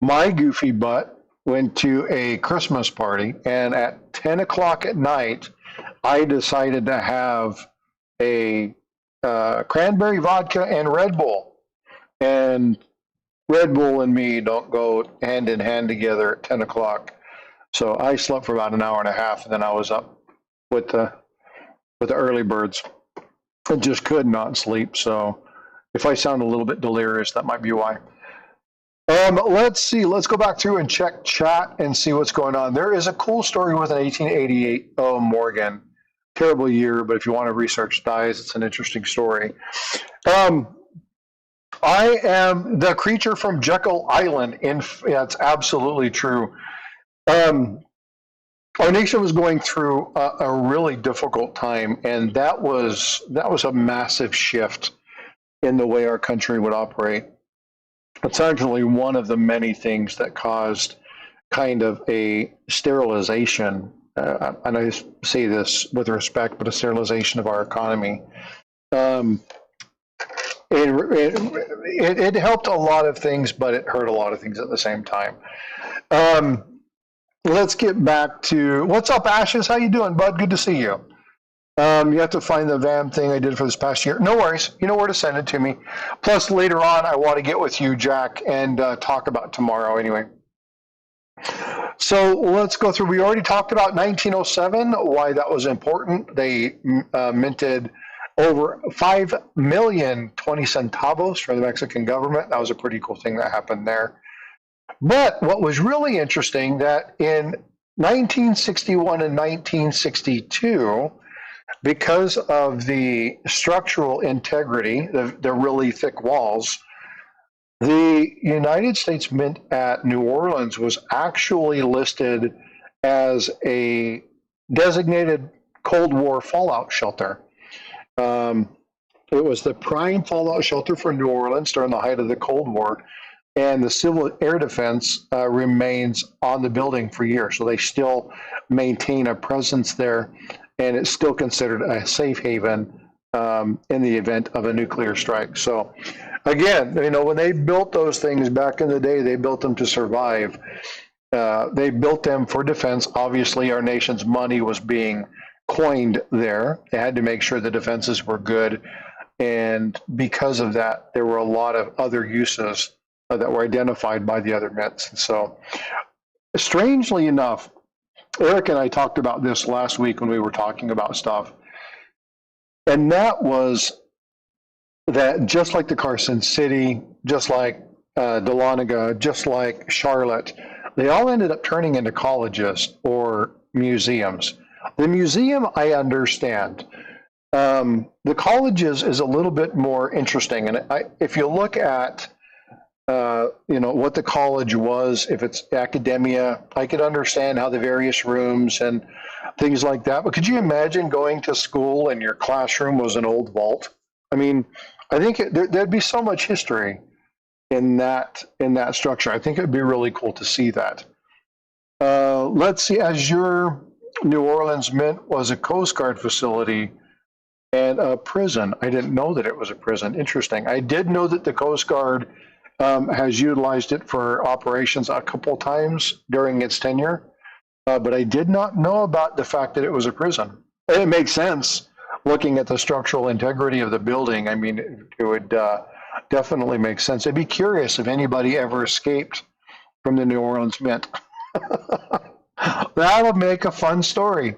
My goofy butt went to a Christmas party, and at 10 o'clock at night, I decided to have a cranberry vodka and Red Bull. And Red Bull and me don't go hand in hand together at 10 o'clock. So I slept for about an hour and a half, and then I was up with the early birds. I just could not sleep. So if I sound a little bit delirious, that might be why. Let's see. Let's go back through and check chat and see what's going on. There is a cool story with an 1888 Morgan. Terrible year, but if you want to research dies, it's an interesting story. I am the creature from Jekyll Island. Yeah, it's absolutely true. Our nation was going through a really difficult time, and that was a massive shift in the way our country would operate. It's actually one of the many things that caused kind of a sterilization, and I say this with respect, but a sterilization of our economy. It helped a lot of things, but it hurt a lot of things at the same time. Let's get back to what's up, Ashes. How you doing, bud? Good to see you. You have to find the VAM thing I did for this past year. No worries. You know where to send it to me. Plus, later on, I want to get with you, Jack, and talk about tomorrow anyway. So let's go through. We already talked about 1907, why that was important. They minted over 5 million 20 centavos for the Mexican government. That was a pretty cool thing that happened there. But what was really interesting that in 1961 and 1962, because of the structural integrity, the really thick walls, the United States Mint at New Orleans was actually listed as a designated Cold War fallout shelter. It was the prime fallout shelter for New Orleans during the height of the Cold War, and the Civil Air Defense remains on the building for years. So they still maintain a presence there, and it's still considered a safe haven in the event of a nuclear strike. So again, when they built those things back in the day, they built them to survive. They built them for defense. Obviously, our nation's money was being coined there. They had to make sure the defenses were good. And because of that, there were a lot of other uses that were identified by the other mints. And so, strangely enough, Eric and I talked about this last week when we were talking about stuff. And that was that just like the Carson City, just like Dahlonega, just like Charlotte, they all ended up turning into colleges or museums. The museum, I understand. The colleges is a little bit more interesting. And if you look at what the college was, if it's academia, I could understand how the various rooms and things like that. But could you imagine going to school and your classroom was an old vault? I mean, I think there'd be so much history in that structure. I think it'd be really cool to see that. Let's see, as your New Orleans Mint was a Coast Guard facility, and a prison. I didn't know that it was a prison. Interesting. I did know that the Coast Guard has utilized it for operations a couple times during its tenure, but I did not know about the fact that it was a prison. And it makes sense looking at the structural integrity of the building. I mean, it would definitely make sense. I'd be curious if anybody ever escaped from the New Orleans Mint. That'll make a fun story.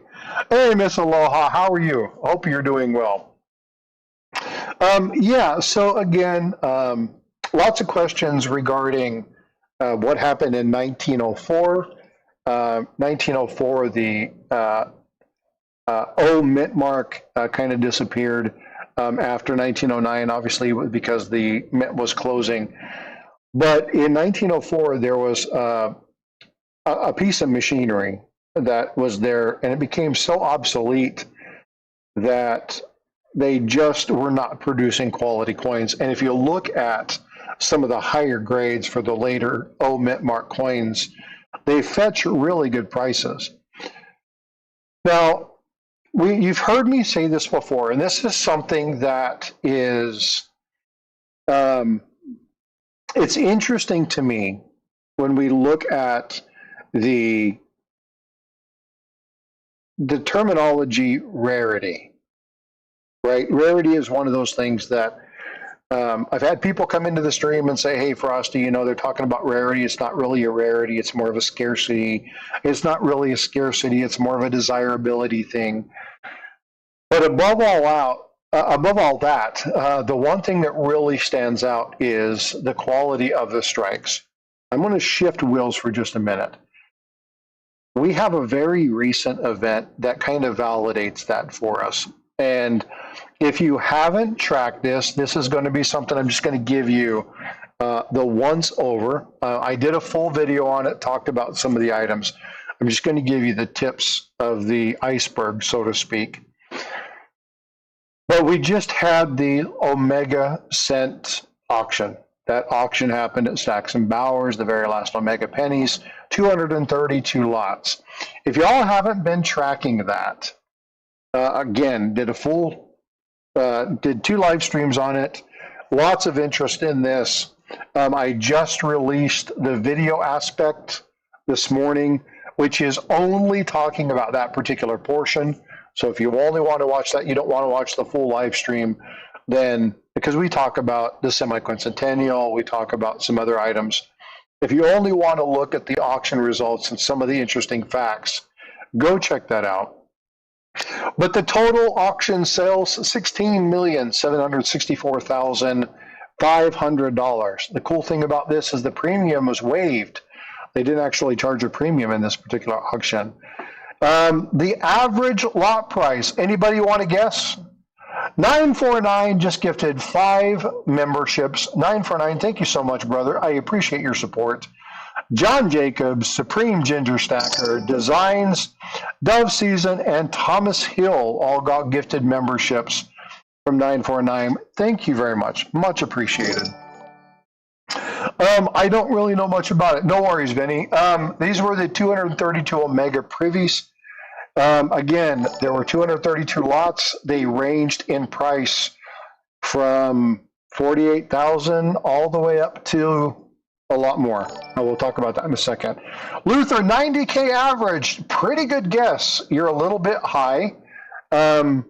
Hey, Miss Aloha, how are you? Hope you're doing well. Yeah, so again, lots of questions regarding what happened in 1904. 1904, the O mint mark kind of disappeared after 1909, obviously because the mint was closing. But in 1904, there was a piece of machinery that was there, and it became so obsolete that they just were not producing quality coins. And if you look at some of the higher grades for the later O mint mark coins, they fetch really good prices. Now, you've heard me say this before, and this is something that is, it's interesting to me when we look at the terminology rarity, right? Rarity is one of those things that I've had people come into the stream and say, hey, Frosty, you know, they're talking about rarity. It's not really a rarity. It's more of a scarcity. It's not really a scarcity. It's more of a desirability thing. But above all that, the one thing that really stands out is the quality of the strikes. I'm going to shift wheels for just a minute. We have a very recent event that kind of validates that for us. And if you haven't tracked this is going to be something I'm just going to give you the once over. I did a full video on it, talked about some of the items. I'm just going to give you the tips of the iceberg, so to speak. But we just had the Omega Cent auction. That auction happened at Stacks and Bowers, the very last Omega pennies, 232 lots. If y'all haven't been tracking that, again, did 2 live streams on it. Lots of interest in this. I just released the video aspect this morning, which is only talking about that particular portion. So if you only want to watch that, you don't want to watch the full live stream, then, because we talk about the semi-quincentennial, we talk about some other items. If you only want to look at the auction results and some of the interesting facts, go check that out. But the total auction sales, $16,764,500. The cool thing about this is the premium was waived. They didn't actually charge a premium in this particular auction. The average lot price, anybody want to guess? 949 just gifted 5 memberships. 949, thank you so much, brother. I appreciate your support. John Jacobs, Supreme Ginger Stacker, Designs, Dove Season, and Thomas Hill all got gifted memberships from 949. Thank you very much. Much appreciated. I don't really know much about it. No worries, Vinny. These were the 232 Omega privies. Again, there were 232 lots. They ranged in price from 48,000 all the way up to a lot more. We'll talk about that in a second. Luther, 90K average. Pretty good guess. You're a little bit high. I'll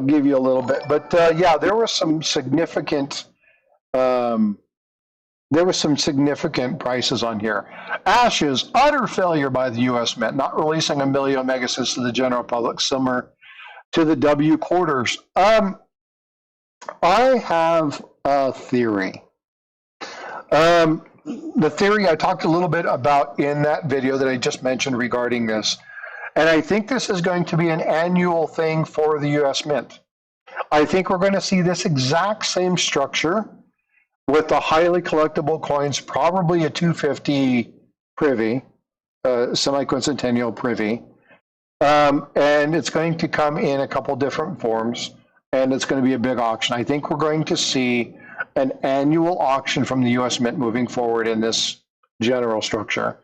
give you a little bit. But yeah, there was some significant prices on here. Ashes, utter failure by the U.S. Mint, not releasing a million Omegacists to the general public, similar to the W quarters. I have a theory. The theory I talked a little bit about in that video that I just mentioned regarding this, and I think this is going to be an annual thing for the U.S. Mint. I think we're going to see this exact same structure with the highly collectible coins, probably a 250 privy, semi-quincentennial privy, and it's going to come in a couple different forms, and it's going to be a big auction. I think we're going to see an annual auction from the U.S. Mint moving forward in this general structure.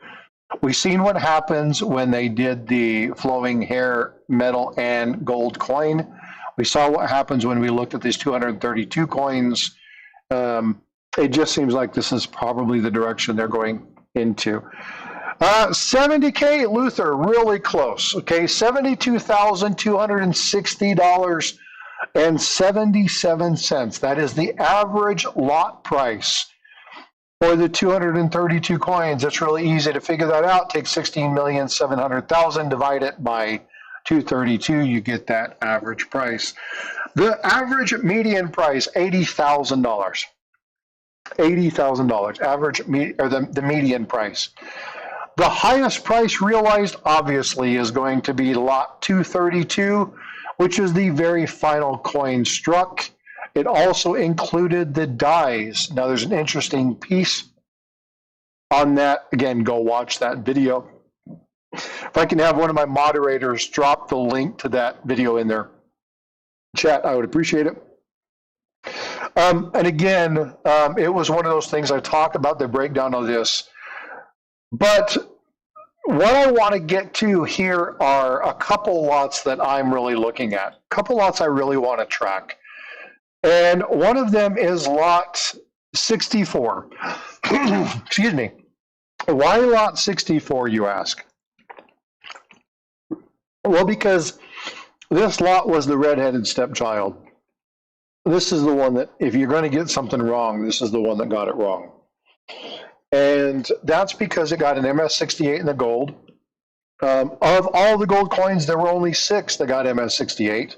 We've seen what happens when they did the flowing hair metal and gold coin. We saw what happens when we looked at these 232 coins. It just seems like this is probably the direction they're going into. 70K Luther, really close. Okay, $72,260.77. That is the average lot price for the 232 coins. It's really easy to figure that out. Take 16,700,000, divide it by 232, you get that average price. The average median price, $80,000. $80,000 average, or the median price. The highest price realized, obviously, is going to be lot 232, which is the very final coin struck. It also included the dies. Now, there's an interesting piece on that. Again, go watch that video. If I can have one of my moderators drop the link to that video in their chat, I would appreciate it. And again, it was one of those things I talk about the breakdown of this. But what I want to get to here are a couple lots that I'm really looking at, a couple lots I really want to track. And one of them is lot 64. Excuse me. Why lot 64, you ask? Well, because this lot was the redheaded stepchild. This is the one that, if you're going to get something wrong, this is the one that got it wrong. And that's because it got an MS68 in the gold. Of all the gold coins, there were only 6 that got MS68.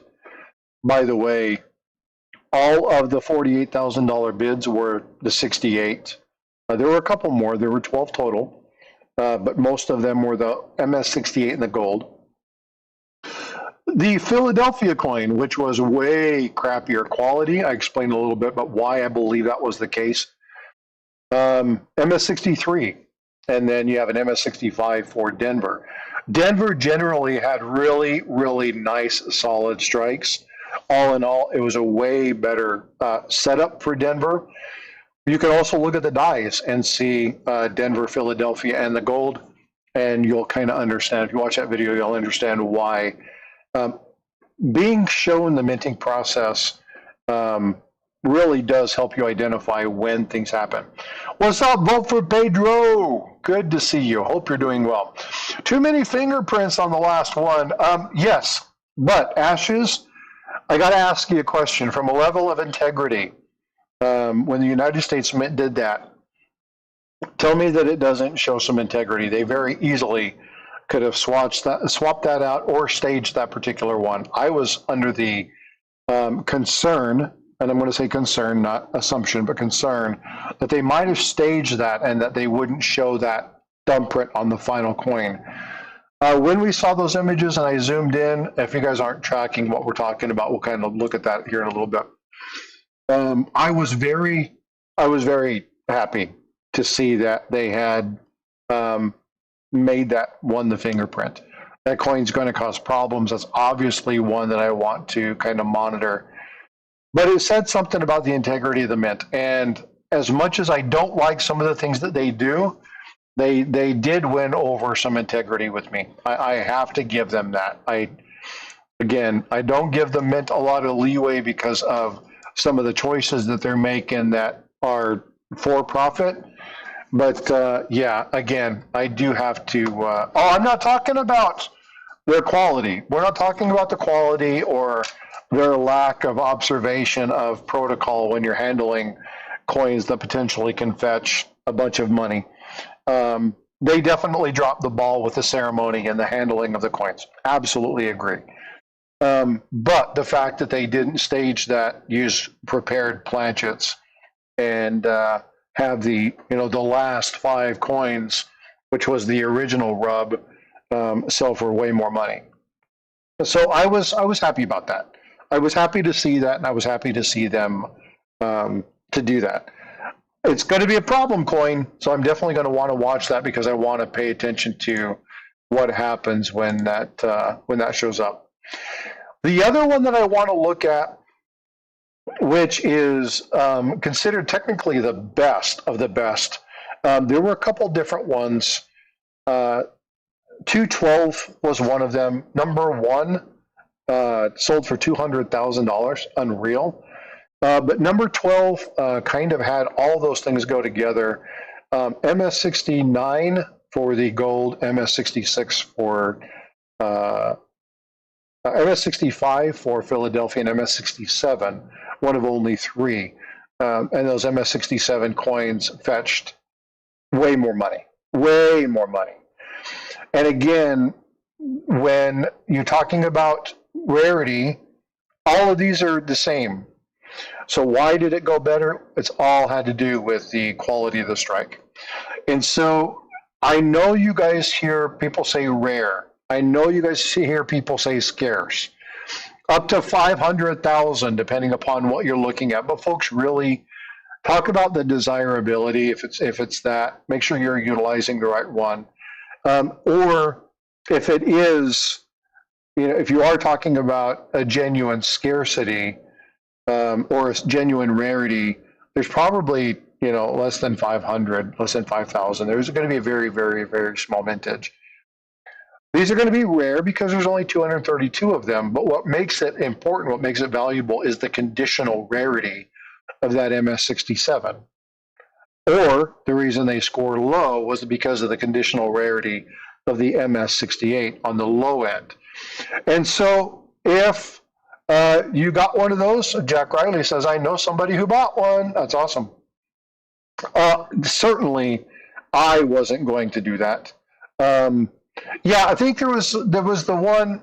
By the way, all of the $48,000 bids were the 68. There were a couple more. There were 12 total, but most of them were the MS68 in the gold. The Philadelphia coin, which was way crappier quality, I explained a little bit about why I believe that was the case. MS63, and then you have an MS65 for Denver. Denver generally had really, really nice, solid strikes. All in all, it was a way better setup for Denver. You can also look at the dies and see Denver, Philadelphia, and the gold, and you'll kind of understand. If you watch that video, you'll understand why. Being shown the minting process really does help you identify when things happen. What's up? Vote for Pedro. Good to see you. Hope you're doing well. Too many fingerprints on the last one. Yes, but Ashes, I got to ask you a question from a level of integrity. When the United States Mint did that, tell me that it doesn't show some integrity. They very easily could have swapped that out or staged that particular one. I was under the concern, and I'm going to say concern, not assumption, but concern, that they might have staged that and that they wouldn't show that thumbprint on the final coin. When we saw those images and I zoomed in, if you guys aren't tracking what we're talking about, we'll kind of look at that here in a little bit. I was very happy to see that they had made that one the fingerprint. That coin's going to cause problems. That's obviously one that I want to kind of monitor. But it said something about the integrity of the mint. And as much as I don't like some of the things that they do, they did win over some integrity with me. I have to give them that. I don't give the mint a lot of leeway because of some of the choices that they're making that are for profit. But yeah, again, I do have to. I'm not talking about their quality. We're not talking about the quality or their lack of observation of protocol when you're handling coins that potentially can fetch a bunch of money. They definitely dropped the ball with the ceremony and the handling of the coins. Absolutely agree. But the fact that they didn't stage that, use prepared planchets, and have the last 5 coins, which was the original rub, sell for way more money. So I was happy about that. I was happy to see that, and I was happy to see them to do that. It's going to be a problem coin, so I'm definitely going to want to watch that because I want to pay attention to what happens when that shows up. The other one that I want to look at, which is considered technically the best of the best. There were a couple different ones. 212 was one of them. Number 1 sold for $200,000. Unreal. But number 12 kind of had all those things go together. MS69 for the gold, MS66 for MS65 for Philadelphia, and MS67, one of only three. And those MS67 coins fetched way more money, way more money. And again, when you're talking about rarity, all of these are the same. So why did it go better? It's all had to do with the quality of the strike. And so I know you guys hear people say rare. I know you guys hear people say scarce. Up to 500,000, depending upon what you're looking at. But folks, really talk about the desirability. If it's that, make sure you're utilizing the right one. Or if it is, if you are talking about a genuine scarcity, or a genuine rarity, there's probably less than 500, less than 5,000. There's going to be a very, very, very small vintage. These are going to be rare because there's only 232 of them. But what makes it important, what makes it valuable, is the conditional rarity of that MS67. Or the reason they score low was because of the conditional rarity of the MS68 on the low end. And so if you got one of those, Jack Riley says, I know somebody who bought one. That's awesome. Certainly, I wasn't going to do that. Yeah, I think there was the one.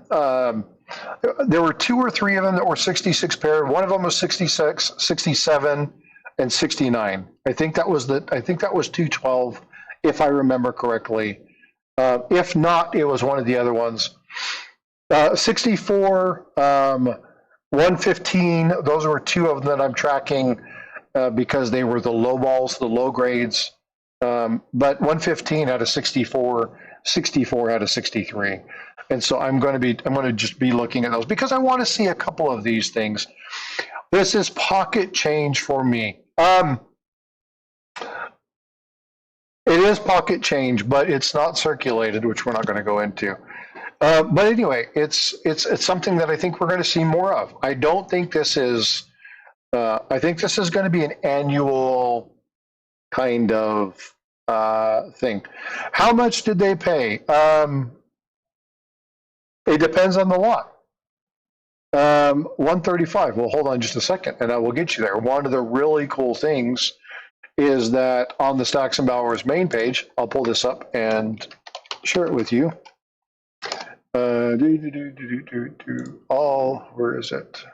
There were two or three of them that were 66 paired. One of them was 66, 67, and 69. I think that was 212, if I remember correctly. If not, it was one of the other ones. 64, 115. Those were two of them that I'm tracking because they were the low balls, the low grades. But 115 had a 64. 64 had a 63. And so I'm going to just be looking at those because I want to see a couple of these things. This is pocket change for me. It is pocket change, but it's not circulated, which we're not going to go into. But anyway, it's something that I think we're going to see more of. I don't think this is. I think this is going to be an annual kind of thing. How much did they pay? It depends on the lot. 135. Well, hold on just a second, and I will get you there. One of the really cool things is that on the Stacks and Bowers main page, I'll pull this up and share it with you. All, where is it?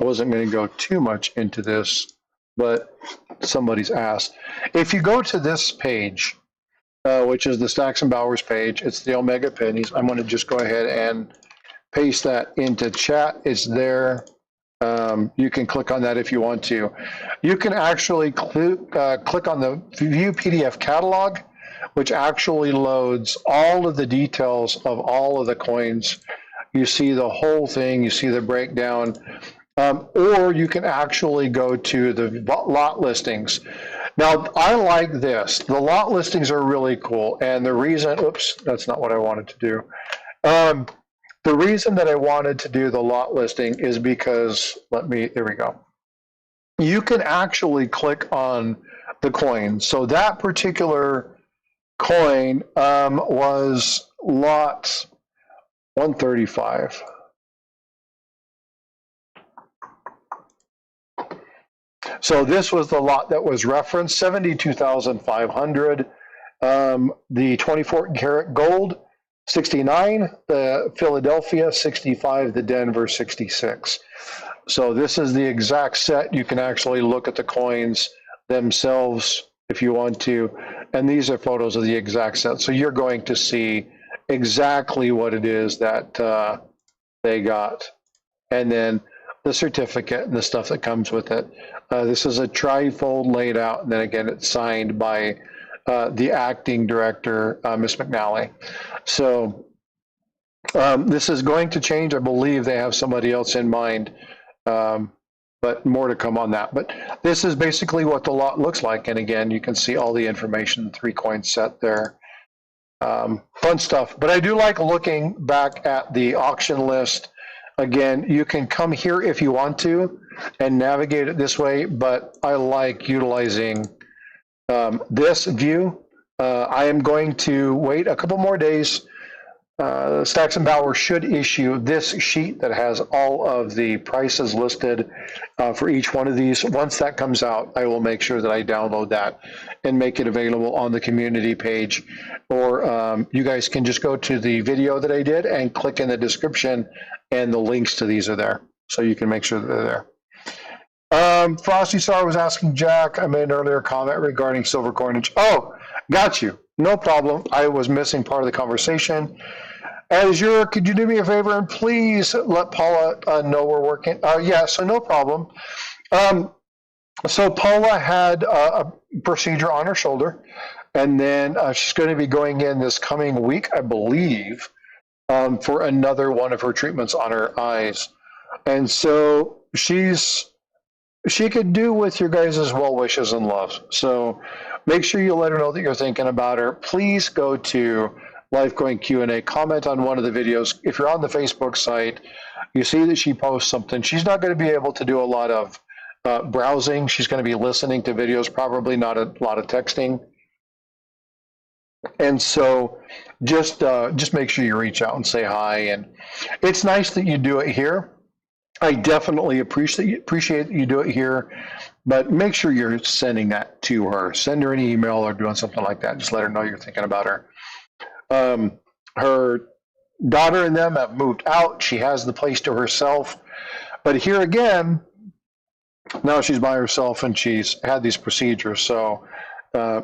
I wasn't going to go too much into this, but somebody's asked. If you go to this page, which is the Stacks and Bowers page, it's the Omega pennies. I'm going to just go ahead and paste that into chat. It's there. You can click on that if you want to. You can actually click on the View PDF Catalog, which actually loads all of the details of all of the coins. You see the whole thing. You see the breakdown. Or you can actually go to the lot listings. Now, I like this. The lot listings are really cool. And the reason, oops, that's not what I wanted to do. The reason that I wanted to do the lot listing is because, there we go. You can actually click on the coin. So that particular coin was lot 135. So this was the lot that was referenced, 72,500. The 24 karat gold, 69, the Philadelphia 65, the Denver 66. So this is the exact set. You can actually look at the coins themselves if you want to. And these are photos of the exact set. So you're going to see exactly what it is that they got. And then the certificate and the stuff that comes with it. This is a trifold laid out. And then again, it's signed by the acting director, Miss McNally. So this is going to change. I believe they have somebody else in mind but more to come on that. But this is basically what the lot looks like. And again, you can see all the information, 3-coin set there. Fun stuff. But I do like looking back at the auction list. Again, you can come here if you want to and navigate it this way, but I like utilizing this view. I am going to wait a couple more days. Stacks and Bauer should issue this sheet that has all of the prices listed for each one of these. Once that comes out, I will make sure that I download that and make it available on the community page. Or you guys can just go to the video that I did and click in the description, and the links to these are there. So you can make sure that they're there. Frosty Star was asking Jack, I made an earlier comment regarding silver coinage. Oh, got you. No problem. I was missing part of the conversation. Azure, could you do me a favor and please let Paula know we're working? Yeah, so no problem. So Paula had a procedure on her shoulder, and then she's going to be going in this coming week, I believe, for another one of her treatments on her eyes. And so she could do with your guys' well wishes and love. So make sure you let her know that you're thinking about her. Please go to Lifecoin Q&A, comment on one of the videos. If you're on the Facebook site, you see that she posts something. She's not going to be able to do a lot of browsing. She's going to be listening to videos, probably not a lot of texting. And so just make sure you reach out and say hi. And it's nice that you do it here. I definitely appreciate that you do it here, but make sure you're sending that to her. Send her an email or doing something like that. Just let her know you're thinking about her. Her daughter and them have moved out. She has the place to herself. But here again, now she's by herself and she's had these procedures. So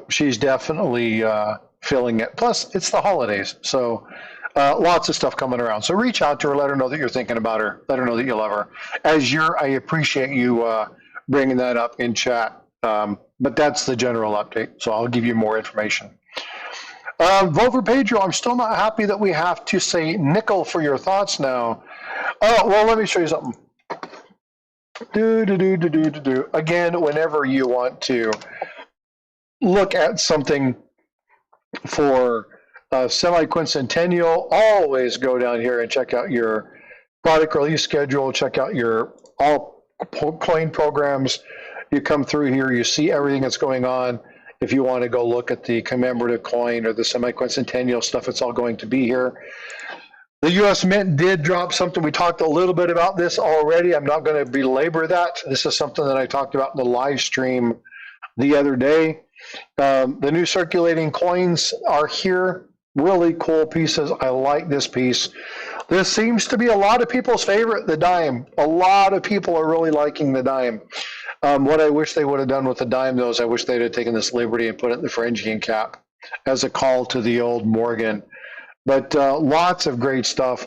she's definitely feeling it. Plus, it's the holidays. So lots of stuff coming around. So reach out to her. Let her know that you're thinking about her. Let her know that you love her. I appreciate you bringing that up in chat. But that's the general update. So I'll give you more information. Vote for Pedro. I'm still not happy that we have to say nickel for your thoughts now. Oh, well, let me show you something. Again, whenever you want to look at something for semi-quincentennial, always go down here and check out your product release schedule, check out your all coin programs. You come through here, you see everything that's going on. If you want to go look at the commemorative coin or the semi-quincentennial stuff, it's all going to be here. The U.S. Mint did drop something. We talked a little bit about this already. I'm not going to belabor that. This is something that I talked about in the live stream the other day. The new circulating coins are here. Really cool pieces. I like this piece. This seems to be a lot of people's favorite, the dime. A lot of people are really liking the dime. What I wish they would have done with the dime, though, is I wish they'd have taken this liberty and put it in the Phrygian cap as a call to the old Morgan. But lots of great stuff.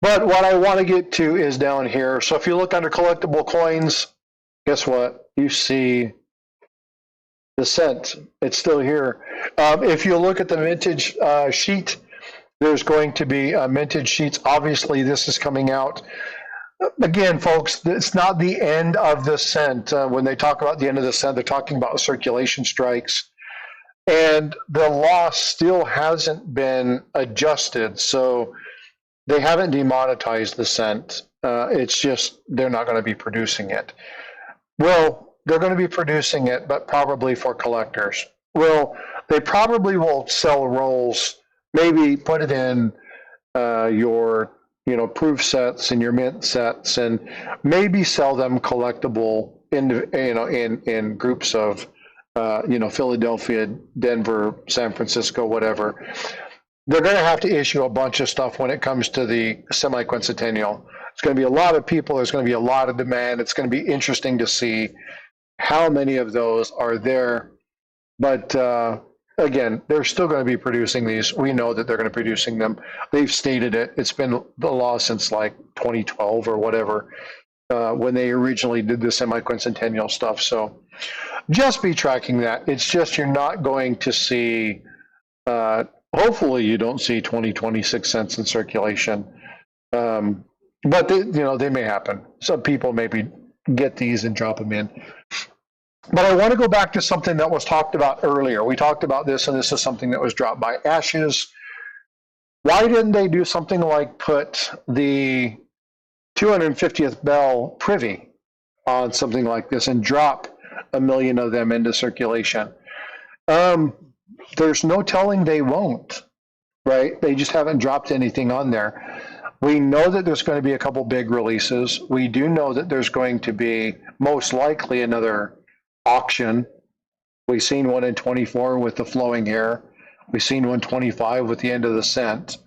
But what I want to get to is down here. So if you look under collectible coins, guess what? You see the cent. It's still here. If you look at the mintage sheet, there's going to be mintage sheets. Obviously, this is coming out. Again, folks, it's not the end of the cent. When they talk about the end of the cent, they're talking about circulation strikes. And the loss still hasn't been adjusted. So they haven't demonetized the cent. It's just they're not going to be producing it. Well, they're going to be producing it, but probably for collectors. Well, they probably will sell rolls, maybe put it in your proof sets and your mint sets, and maybe sell them collectible in groups of Philadelphia, Denver, San Francisco, whatever. They're going to have to issue a bunch of stuff when it comes to the semi-quincentennial. It's going to be a lot of people. There's going to be a lot of demand. It's going to be interesting to see how many of those are there. But again, they're still going to be producing these. We know that they're going to be producing them. They've stated it. It's been the law since like 2012 or whatever, when they originally did the semi-quincentennial stuff. So just be tracking that. It's just you're not going to see, hopefully you don't see 26 cents in circulation. But they may happen. Some people maybe get these and drop them in. But I want to go back to something that was talked about earlier. We talked about this, and this is something that was dropped by Ashes. Why didn't they do something like put the 250th Bell privy on something like this and drop 1 million of them into circulation? There's no telling they won't, right? They just haven't dropped anything on there. We know that there's going to be a couple big releases. We do know that there's going to be most likely another auction. We've seen one in 24 with the flowing hair. We've seen one 25 with the end of the scent.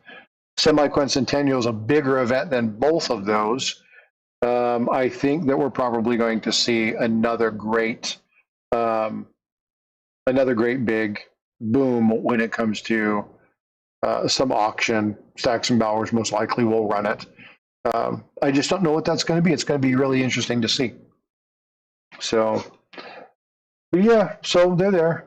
Semi-Quincentennial is a bigger event than both of those. I think that we're probably going to see another great big boom when it comes to some auction. Stacks and Bowers most likely will run it. I just don't know what that's going to be. It's going to be really interesting to see. So, yeah, so they're there.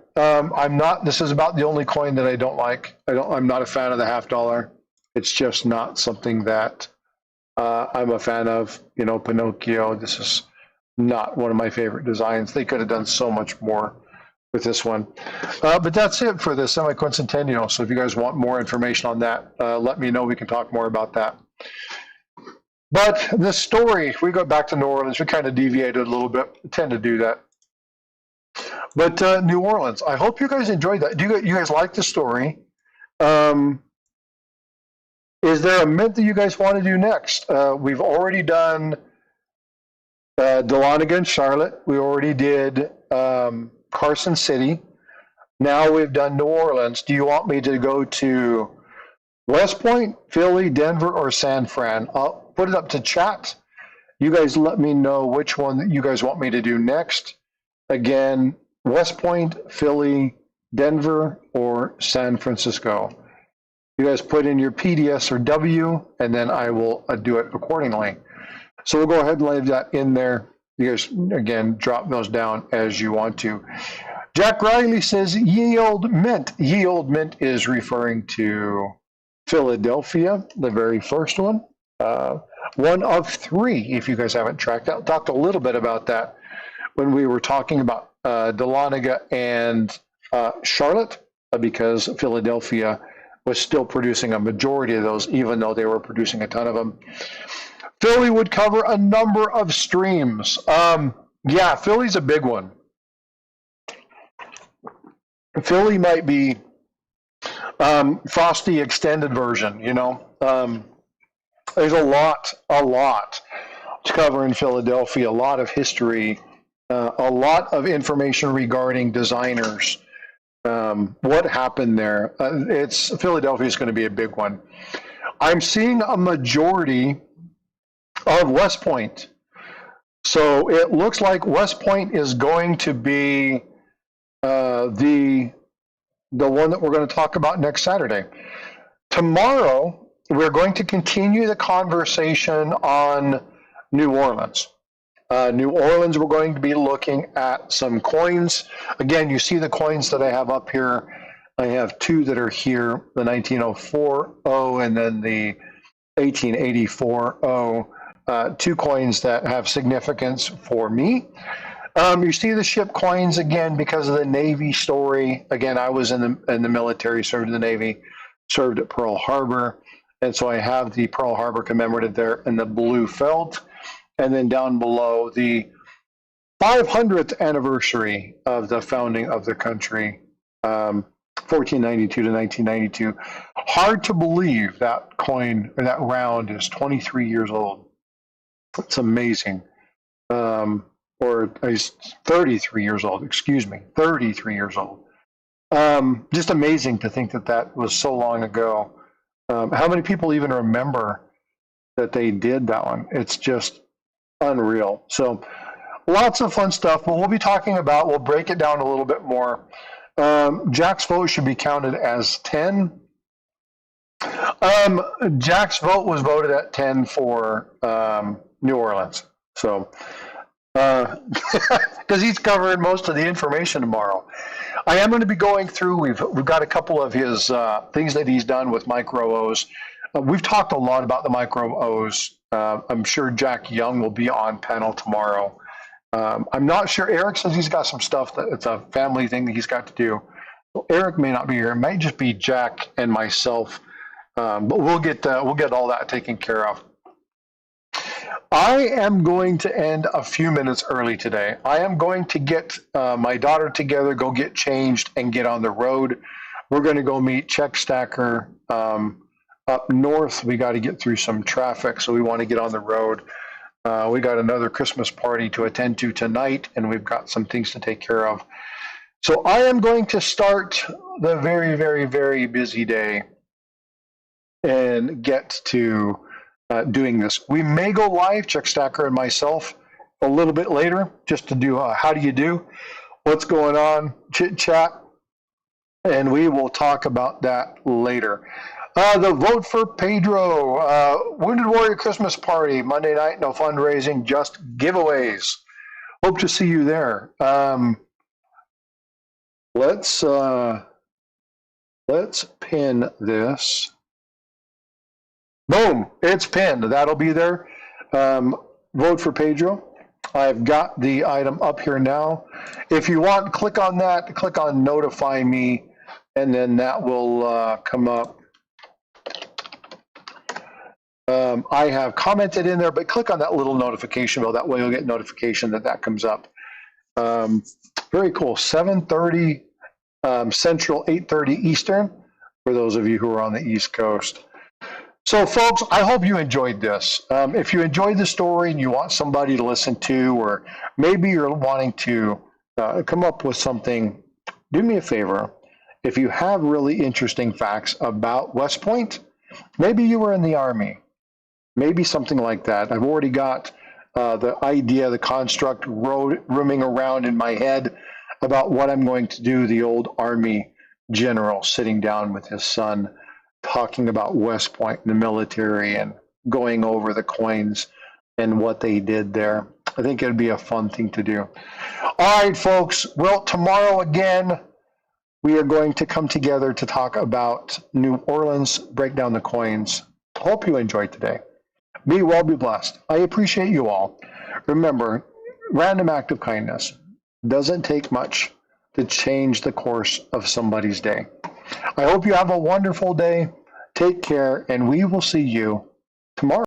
This is about the only coin that I don't like. I'm not a fan of the $50. It's just not something that I'm a fan of. You know, Pinocchio, this is not one of my favorite designs. They could have done so much more with this one. But that's it for the Semi-Quincentennial. So if you guys want more information on that, let me know. We can talk more about that. But the story, we go back to New Orleans. We kind of deviated a little bit. We tend to do that. But New Orleans, I hope you guys enjoyed that. Do you guys like the story? Is there a mint that you guys want to do next? We've already done Dahlonega, Charlotte. We already did Carson City. Now we've done New Orleans. Do you want me to go to West Point, Philly, Denver, or San Fran? I'll put it up to chat. You guys let me know which one that you guys want me to do next. Again, West Point, Philly, Denver, or San Francisco. You guys put in your PDS or W, and then I will do it accordingly. So we'll go ahead and leave that in there. You guys, again, drop those down as you want to. Jack Riley says yield mint. Yield mint is referring to Philadelphia, the very first one. One of three, if you guys haven't tracked out. Talked a little bit about that when we were talking about Dahlonega and Charlotte, because Philadelphia was still producing a majority of those, even though they were producing a ton of them. Philly would cover a number of streams. Yeah, Philly's a big one. Philly might be Frosty extended version, you know. There's a lot to cover in Philadelphia, a lot of history, a lot of information regarding designers, what happened there. Philadelphia is going to be a big one. I'm seeing a majority of West Point. So it looks like West Point is going to be the one that we're going to talk about next Saturday. Tomorrow, we're going to continue the conversation on New Orleans. New Orleans, we're going to be looking at some coins. Again, you see the coins that I have up here. I have two that are here, the 1904 and then the 1884 two coins that have significance for me. You see the ship coins again because of the Navy story. Again, I was in the military, served in the Navy, served at Pearl Harbor, and so I have the Pearl Harbor commemorative there in the blue felt. And then down below, the 500th anniversary of the founding of the country, 1492 to 1992. Hard to believe that coin or that round is 23 years old. It's amazing. Or he's 33 years old, 33 years old. Just amazing to think that was so long ago. How many people even remember that they did that one? It's just unreal. So lots of fun stuff, but we'll break it down a little bit more. Jack's vote should be counted as 10. Jack's vote was voted at 10 for New Orleans. So, because he's covering most of the information tomorrow. I am going to be going through, we've got a couple of his things that he's done with micro O's. We've talked a lot about the micro O's. I'm sure Jack Young will be on panel tomorrow I'm not sure. Eric says he's got some stuff that it's a family thing that he's got to do. So Eric may not be here. It might just be Jack and myself. But we'll get all that taken care of. I am going to end a few minutes early today. I am going to get my daughter together, go get changed, and get on the road. We're going to go meet Check Stacker up north. We got to get through some traffic, so we want to get on the road. We got another Christmas party to attend to tonight, and we've got some things to take care of. So I am going to start the very, very, very busy day and get to doing this. We may go live, Chuck Stacker and myself, a little bit later, just to do how do you do, what's going on, chit chat, and we will talk about that later. The Vote for Pedro, Wounded Warrior Christmas Party, Monday night, no fundraising, just giveaways. Hope to see you there. Let's pin this. Boom, it's pinned. That'll be there. Vote for Pedro. I've got the item up here now. If you want, click on that, click on notify me, and then that will come up. I have commented in there, but click on that little notification bell. That way you'll get notification that that comes up. Very cool. 7:30 Central, 8:30 Eastern, for those of you who are on the East Coast. So, folks, I hope you enjoyed this. If you enjoyed the story and you want somebody to listen to, or maybe you're wanting to come up with something, do me a favor. If you have really interesting facts about West Point, maybe you were in the Army, maybe something like that. I've already got the idea, the construct roaming around in my head about what I'm going to do. The old Army general sitting down with his son, talking about West Point and the military and going over the coins and what they did there. I think it'd be a fun thing to do. All right, folks. Well, tomorrow again, we are going to come together to talk about New Orleans, break down the coins. Hope you enjoyed today. Be well, be blessed. I appreciate you all. Remember, random act of kindness doesn't take much to change the course of somebody's day. I hope you have a wonderful day. Take care, and we will see you tomorrow.